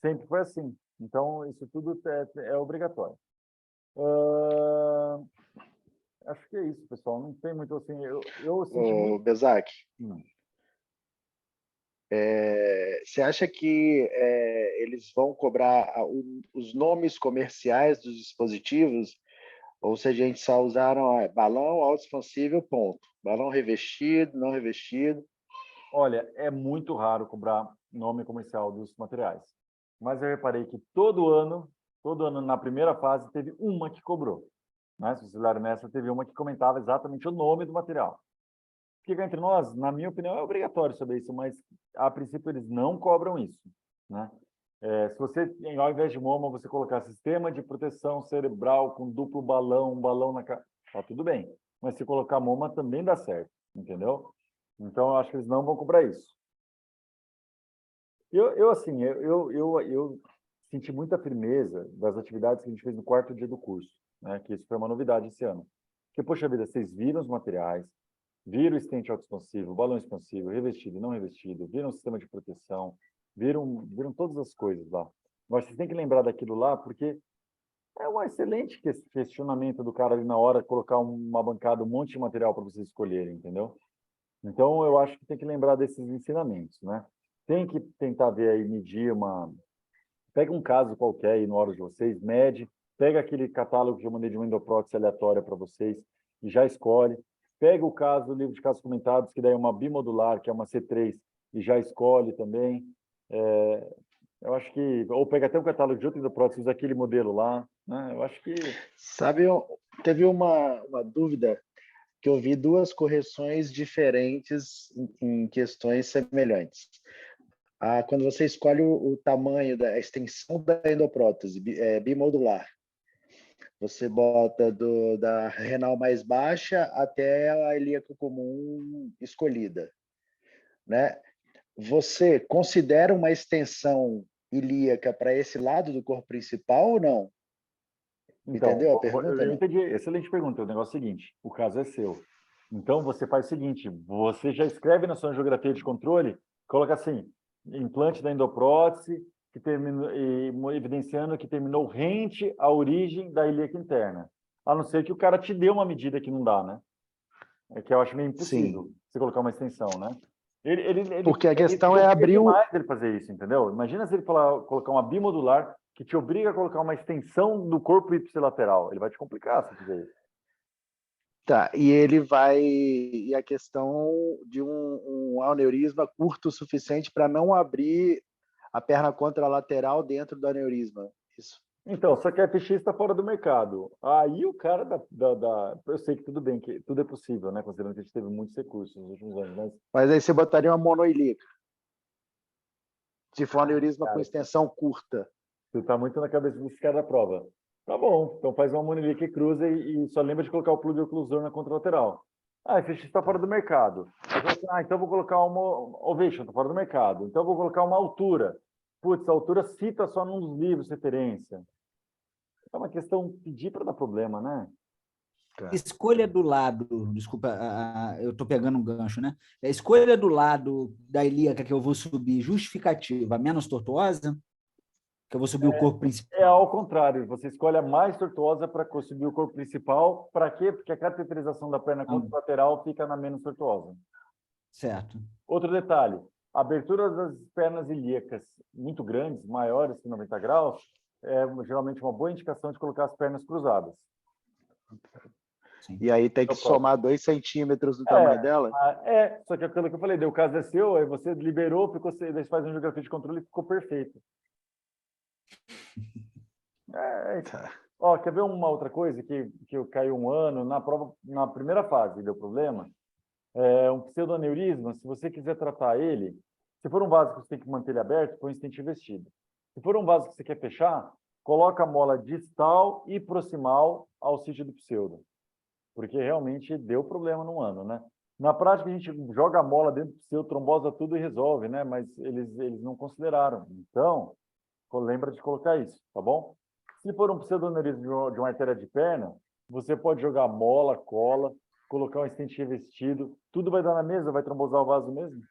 Sempre foi assim. Então, isso tudo é obrigatório. Acho que é isso, pessoal. Não tem muito assim. Eu senti Ô, muito. Bezac, você acha que eles vão cobrar os nomes comerciais dos dispositivos? Ou se a gente só usaram balão autoexpansível, ponto. Balão revestido, não revestido. Olha, é muito raro cobrar nome comercial dos materiais. Mas eu reparei que todo ano, na primeira fase, teve uma que cobrou. Né? Se o auxiliar mestre teve uma que comentava exatamente o nome do material. Fica entre nós, na minha opinião, é obrigatório saber isso, mas a princípio eles não cobram isso, né? Se você, ao invés de MoMA, você colocar sistema de proteção cerebral com duplo balão, um balão na cara, tá tudo bem. Mas se colocar MoMA também dá certo, entendeu? Então, eu acho que eles não vão cobrar isso. Eu senti muita firmeza das atividades que a gente fez no 4º dia do curso, né? Que isso foi uma novidade esse ano. Porque, poxa vida, vocês viram os materiais, viram o estente autoexpansivo, balão expansivo, revestido e não revestido, viram o sistema de proteção, viram todas as coisas lá. Mas vocês têm que lembrar daquilo lá, porque é um excelente questionamento do cara ali na hora, colocar uma bancada, um monte de material para vocês escolherem, entendeu? Então, eu acho que tem que lembrar desses ensinamentos, né? Tem que tentar ver aí, medir Pega um caso qualquer aí no hora de vocês, mede, pega aquele catálogo que eu mandei de uma endoprótese aleatória para vocês e já escolhe. Pega o caso, o livro de casos comentados, que daí é uma bimodular, que é uma C3, e já escolhe também. Eu acho que... Ou pega até um catálogo de outra endoprótese, usa aquele modelo lá, né? Eu acho que... Sabe, teve uma dúvida que eu vi 2 correções diferentes em questões semelhantes. Quando você escolhe o tamanho da extensão da endoprótese bimodular, você bota da renal mais baixa até a ilíaca comum escolhida, né? Você considera uma extensão ilíaca para esse lado do corpo principal ou não? Então, Entendeu a pergunta, eu não? entendi. Excelente pergunta. O negócio é o seguinte, o caso é seu. Então, você faz o seguinte, você já escreve na sua angiografia de controle, coloca assim, implante da endoprótese, que terminou, evidenciando que terminou rente à origem da ilíaca interna. A não ser que o cara te dê uma medida que não dá, né? que eu acho meio impossível Sim. você colocar uma extensão, né? Porque a questão é abrir o... demais ele fazer isso, entendeu? Imagina se ele colocar uma bimodular que te obriga a colocar uma extensão do corpo ipsilateral. Ele vai te complicar se fizer isso. Tá, e ele vai... E a questão de um aneurisma curto o suficiente para não abrir a perna contralateral dentro do aneurisma. Isso. Então, só que a FX está fora do mercado. Aí o cara eu sei que tudo bem, que tudo é possível, né? Considerando que a gente teve muitos recursos nos últimos anos, mas... Mas aí você botaria uma monoilíaca. Se for um aneurisma com cara, extensão curta. tu tá muito na cabeça desse cara da prova. Tá bom, então faz uma monolítica e cruza e só lembra de colocar o plug oclusor na contralateral. Ah, a FX está fora do mercado. Então eu vou colocar uma ovation, está fora do mercado. Então eu vou colocar uma altura. Putz, a altura cita só num dos livros referência. É uma questão pedir para dar problema, né? Escolha do lado, desculpa, eu estou pegando um gancho, né? A escolha do lado da ilíaca que eu vou subir, justificativa, menos tortuosa, que eu vou subir o corpo principal. É ao contrário, você escolhe a mais tortuosa para subir o corpo principal. Para quê? Porque a cateterização da perna contralateral fica na menos tortuosa. Certo. Outro detalhe, a abertura das pernas ilíacas muito grandes, maiores que 90 graus, é geralmente uma boa indicação de colocar as pernas cruzadas. Sim. E aí tem que somar 2 centímetros do tamanho dela? Só que aquilo que eu falei, o caso é seu, aí você liberou, daí você faz uma geografia de controle e ficou perfeito. Ó, quer ver uma outra coisa que eu caí um ano na prova, na primeira fase, deu problema? Um pseudoaneurisma, se você quiser tratar ele, se for um vaso que você tem que manter ele aberto, põe stent vestido. Se for um vaso que você quer fechar, coloca a mola distal e proximal ao sítio do pseudo. Porque realmente deu problema no ano, né? Na prática, a gente joga a mola dentro do pseudo, trombosa tudo e resolve, né? Mas eles não consideraram. Então, lembra de colocar isso, tá bom? Se for um pseudoaneurisma de uma artéria de perna, você pode jogar mola, cola, colocar um stent revestido, tudo vai dar na mesa, vai trombosar o vaso mesmo.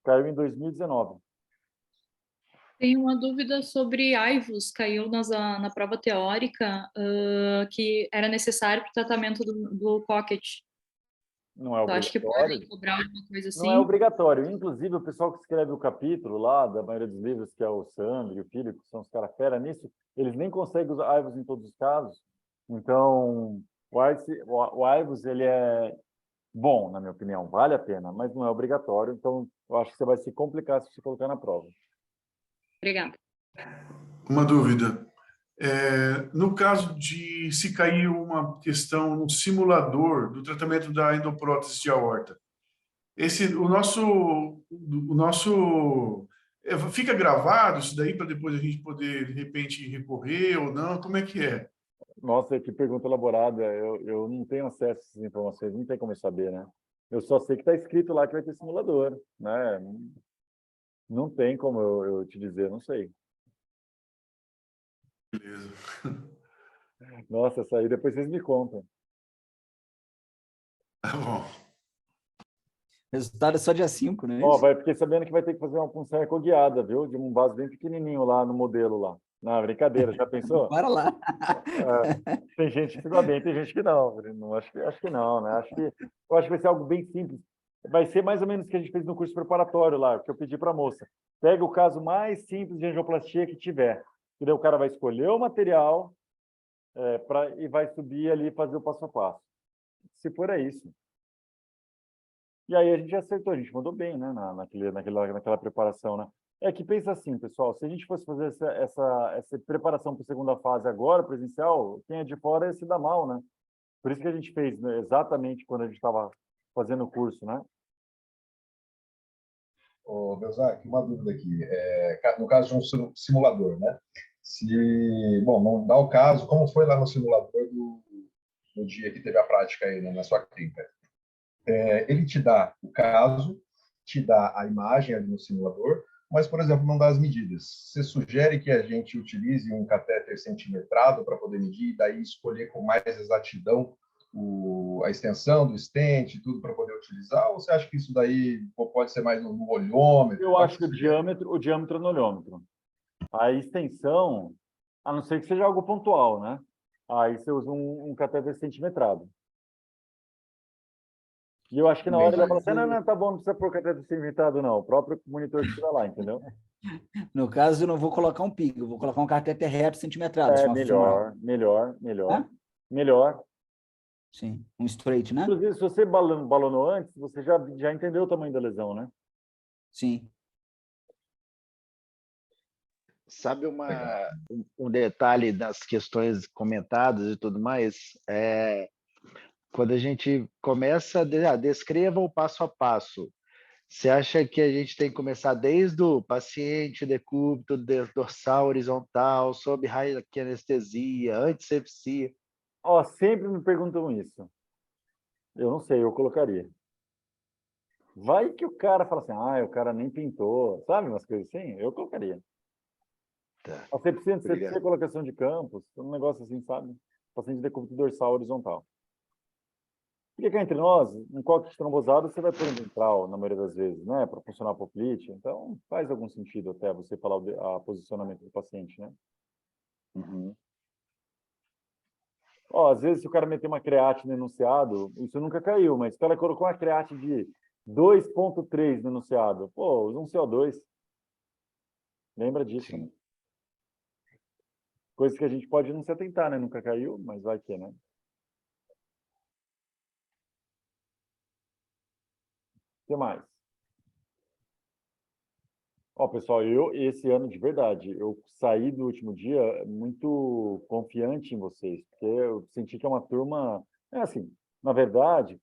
Caiu em 2019. Tem uma dúvida sobre AIVUS, caiu na prova teórica, que era necessário para o tratamento do pocket. Não é Eu acho que obrigatório. podem cobrar alguma coisa assim. Não é obrigatório. Inclusive, o pessoal que escreve o capítulo lá, da maioria dos livros, que é o Sandro e o Filho, que são os caras fera nisso, eles nem conseguem usar AIVUS em todos os casos. Então, o AIVUS, ele é bom, na minha opinião, vale a pena, mas não é obrigatório. Então, eu acho que você vai se complicar se você colocar na prova. Obrigada. Uma dúvida. No caso de se cair uma questão no simulador do tratamento da endoprótese de aorta, o nosso fica gravado isso daí para depois a gente poder, de repente, recorrer ou não? Como é que é? Nossa, que pergunta elaborada. Eu não tenho acesso a essas informações, não tem como eu saber, né? Eu só sei que está escrito lá que vai ter simulador, né? Não tem como eu te dizer, não sei. Beleza. Nossa, essa aí depois vocês me contam. Tá bom. Resultado é só dia 5, né? Fiquei sabendo que vai ter que fazer uma punção ecoguiada, viu? De um vaso bem pequenininho lá no modelo lá. Não, brincadeira, já pensou? Bora lá. Tem gente que se dá bem, tem gente que não. Acho que não, né? Eu acho que vai ser algo bem simples. Vai ser mais ou menos o que a gente fez no curso preparatório lá, que eu pedi para a moça. Pega o caso mais simples de angioplastia que tiver. E daí o cara vai escolher o material e vai subir ali e fazer o passo a passo. Se for, é isso. E aí a gente acertou, a gente mandou bem, né, naquela preparação, né? É que pensa assim, pessoal, se a gente fosse fazer essa preparação para a segunda fase agora, presencial, quem é de fora ia se dar mal, né? Por isso que a gente fez, né, exatamente quando a gente estava fazendo o curso, né? Ô, Belzac, uma dúvida aqui. No caso de um simulador, né? Bom, não dá o caso, como foi lá no simulador do dia que teve a prática aí, né, na sua clínica? Ele te dá o caso, te dá a imagem ali no simulador, mas, por exemplo, não dá as medidas. Você sugere que a gente utilize um catéter centimetrado para poder medir e daí escolher com mais exatidão a extensão do stent, tudo para poder utilizar? Ou você acha que isso daí pode ser mais no olhômetro? Eu acho que o diâmetro no olhômetro. A extensão, a não ser que seja algo pontual, né? Aí você usa um catéter centimetrado. E eu acho que na hora ele vai falar assim, Mas, não, tá bom, não precisa pôr cateter sem inventado, não. O próprio monitor que estiver lá, entendeu? no caso, eu não vou colocar um PIG, eu vou colocar um cateter reto centimetrado, se É, for femoral. melhor. Tá? Melhor. Sim, um straight, né? Inclusive, se você balonou antes, você já entendeu o tamanho da lesão, né? Sim. Sabe um detalhe das questões comentadas e tudo mais? Quando a gente começa descreva o passo a passo. Você acha que a gente tem que começar desde o paciente decúbito, dorsal, horizontal, sob raio de anestesia, antisepsia? Ó, sempre me perguntam isso. Eu não sei, eu colocaria. Vai que o cara fala assim, o cara nem pintou, sabe? Umas coisas assim, eu colocaria. Tá, Asepsia, obrigado. antisepsia, colocação de campos, um negócio assim, sabe? Paciente decúbito dorsal horizontal. Porque cá entre nós, um coque trombosado você vai pôr ventral, na maioria das vezes, né? Para funcionar a poplite. Então, faz algum sentido até você falar o posicionamento do paciente, né? Uhum. Ó, às vezes, se o cara meter uma creatina no enunciado, isso nunca caiu, mas se o cara colocou uma creatina de 2,3 no enunciado, pô, usa um CO2. Lembra disso, né? Sim. Coisa que a gente pode não se atentar, né? Nunca caiu, mas vai que, né? O que mais? Ó, pessoal, esse ano de verdade, eu saí do último dia muito confiante em vocês, porque eu senti que é uma turma, assim, na verdade,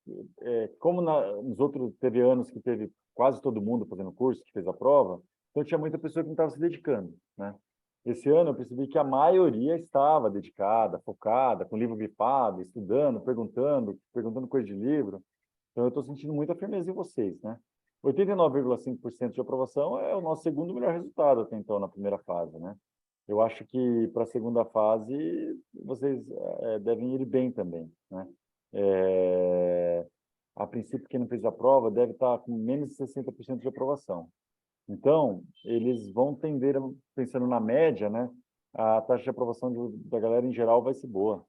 como nos outros teve anos que teve quase todo mundo fazendo curso, que fez a prova, então tinha muita pessoa que não estava se dedicando, né? Esse ano eu percebi que a maioria estava dedicada, focada, com o livro grifado, estudando, perguntando coisa de livro. Então, eu estou sentindo muita firmeza em vocês, né? 89,5% de aprovação é o nosso segundo melhor resultado até então na primeira fase, né? Eu acho que para a segunda fase vocês devem ir bem também, né? A princípio, quem não fez a prova deve estar com menos de 60% de aprovação. Então, eles vão tender, pensando na média, né? A taxa de aprovação da galera em geral vai ser boa.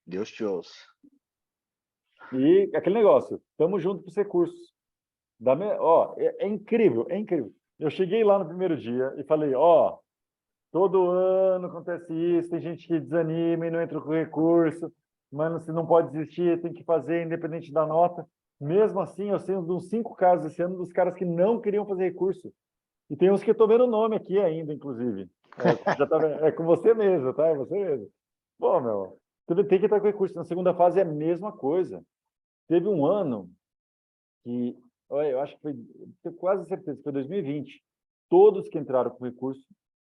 Deus te ouça. E aquele negócio, estamos juntos para os recursos. É incrível, é incrível. Eu cheguei lá no primeiro dia e falei, todo ano acontece isso, tem gente que desanima e não entra com recurso, mas se não pode desistir, tem que fazer independente da nota. Mesmo assim, eu sei de uns 5 casos esse ano dos caras que não queriam fazer recurso. E tem uns que eu estou vendo o nome aqui ainda, inclusive. É com você mesmo, tá? É você mesmo. Pô, meu, tem que estar com recurso. Na segunda fase é a mesma coisa. Teve um ano que, olha, eu acho que foi, tenho quase certeza que foi 2020. Todos que entraram com recurso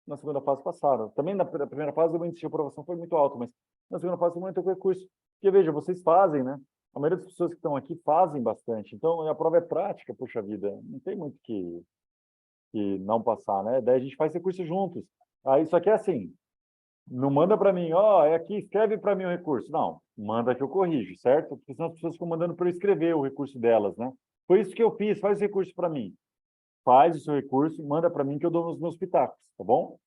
na segunda fase passaram. Também na primeira fase o índice de aprovação foi muito alto, mas na segunda fase não entrou com recurso. Porque, veja, vocês fazem, né? A maioria das pessoas que estão aqui fazem bastante. Então, a prova é prática, puxa vida. Não tem muito que não passar, né? Daí a gente faz recurso juntos. Aí, só que é assim, não manda para mim, é aqui, escreve para mim o recurso. Não, manda que eu corrijo, certo? Porque senão as pessoas ficam mandando para eu escrever o recurso delas, né? Foi isso que eu fiz, faz o recurso para mim. Faz o seu recurso, manda para mim que eu dou os meus pitacos, tá bom?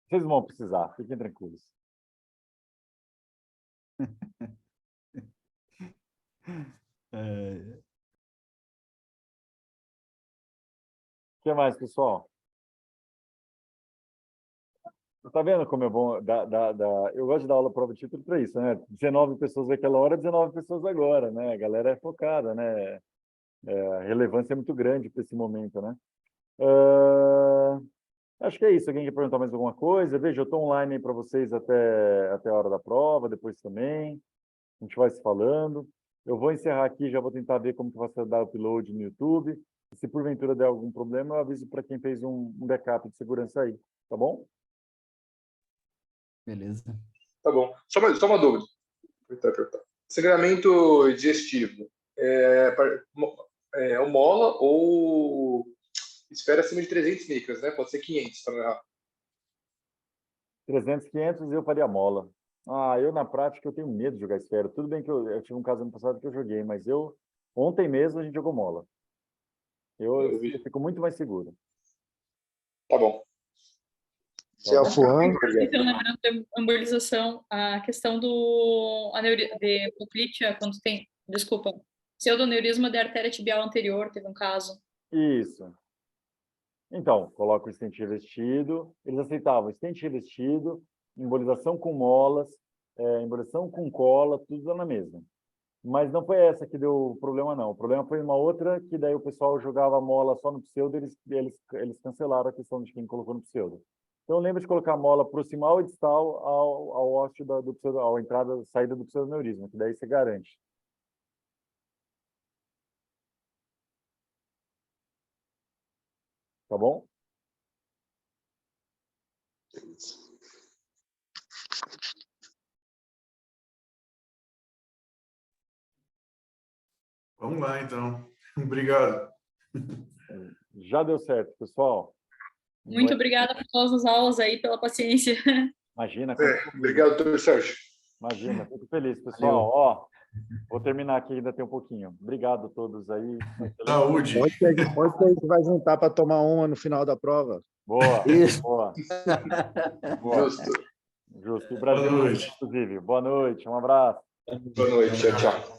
Vocês não vão precisar, fiquem tranquilos. O que mais, pessoal? Tá vendo como é bom? Eu gosto de dar aula prova de título para isso, né? 19 pessoas naquela hora, 19 pessoas agora, né? A galera é focada, né? A relevância é muito grande para esse momento, né? Acho que é isso. Alguém quer perguntar mais alguma coisa? Veja, eu estou online aí para vocês até a hora da prova, depois também. A gente vai se falando. Eu vou encerrar aqui, já vou tentar ver como que vai dar o upload no YouTube. E se porventura der algum problema, eu aviso para quem fez um backup de segurança aí, tá bom? Beleza. Tá bom. Só uma dúvida. Apertar. Sangramento digestivo. O mola ou esfera acima de 300 micras, né? Pode ser 500 para 300, 500 eu faria mola. Eu na prática eu tenho medo de jogar esfera. Tudo bem que eu tive um caso ano passado que eu joguei, mas ontem mesmo a gente jogou mola. Eu fico muito mais seguro. Tá bom. Se é o FUAN, Então, lembrando da embolização, a questão de poplitea, quando tem, desculpa, pseudoneurisma da artéria tibial anterior, teve um caso. Isso. Então, coloca o stent revestido, eles aceitavam stent revestido, embolização com molas, embolização com cola, tudo lá na mesma. Mas não foi essa que deu o problema, não. O problema foi uma outra, que daí o pessoal jogava a mola só no pseudo, eles cancelaram a questão de quem colocou no pseudo. Então, lembra de colocar a mola proximal e distal ao ósseo do pseudo, à entrada, saída do pseudoneurisma, que daí você garante. Tá bom? Vamos lá, então. Obrigado. Já deu certo, pessoal. Muito obrigada por todas as aulas aí, pela paciência. Imagina. Obrigado, doutor Sérgio. Imagina, fico feliz, pessoal. Ó, vou terminar aqui, ainda tem um pouquinho. Obrigado a todos aí. Saúde. Hoje a gente vai juntar para tomar uma no final da prova. Boa, Isso. boa. Boa. Justo. Justo. E Brasil, Boa noite. inclusive. Boa noite, um abraço. Boa noite. Tchau, tchau.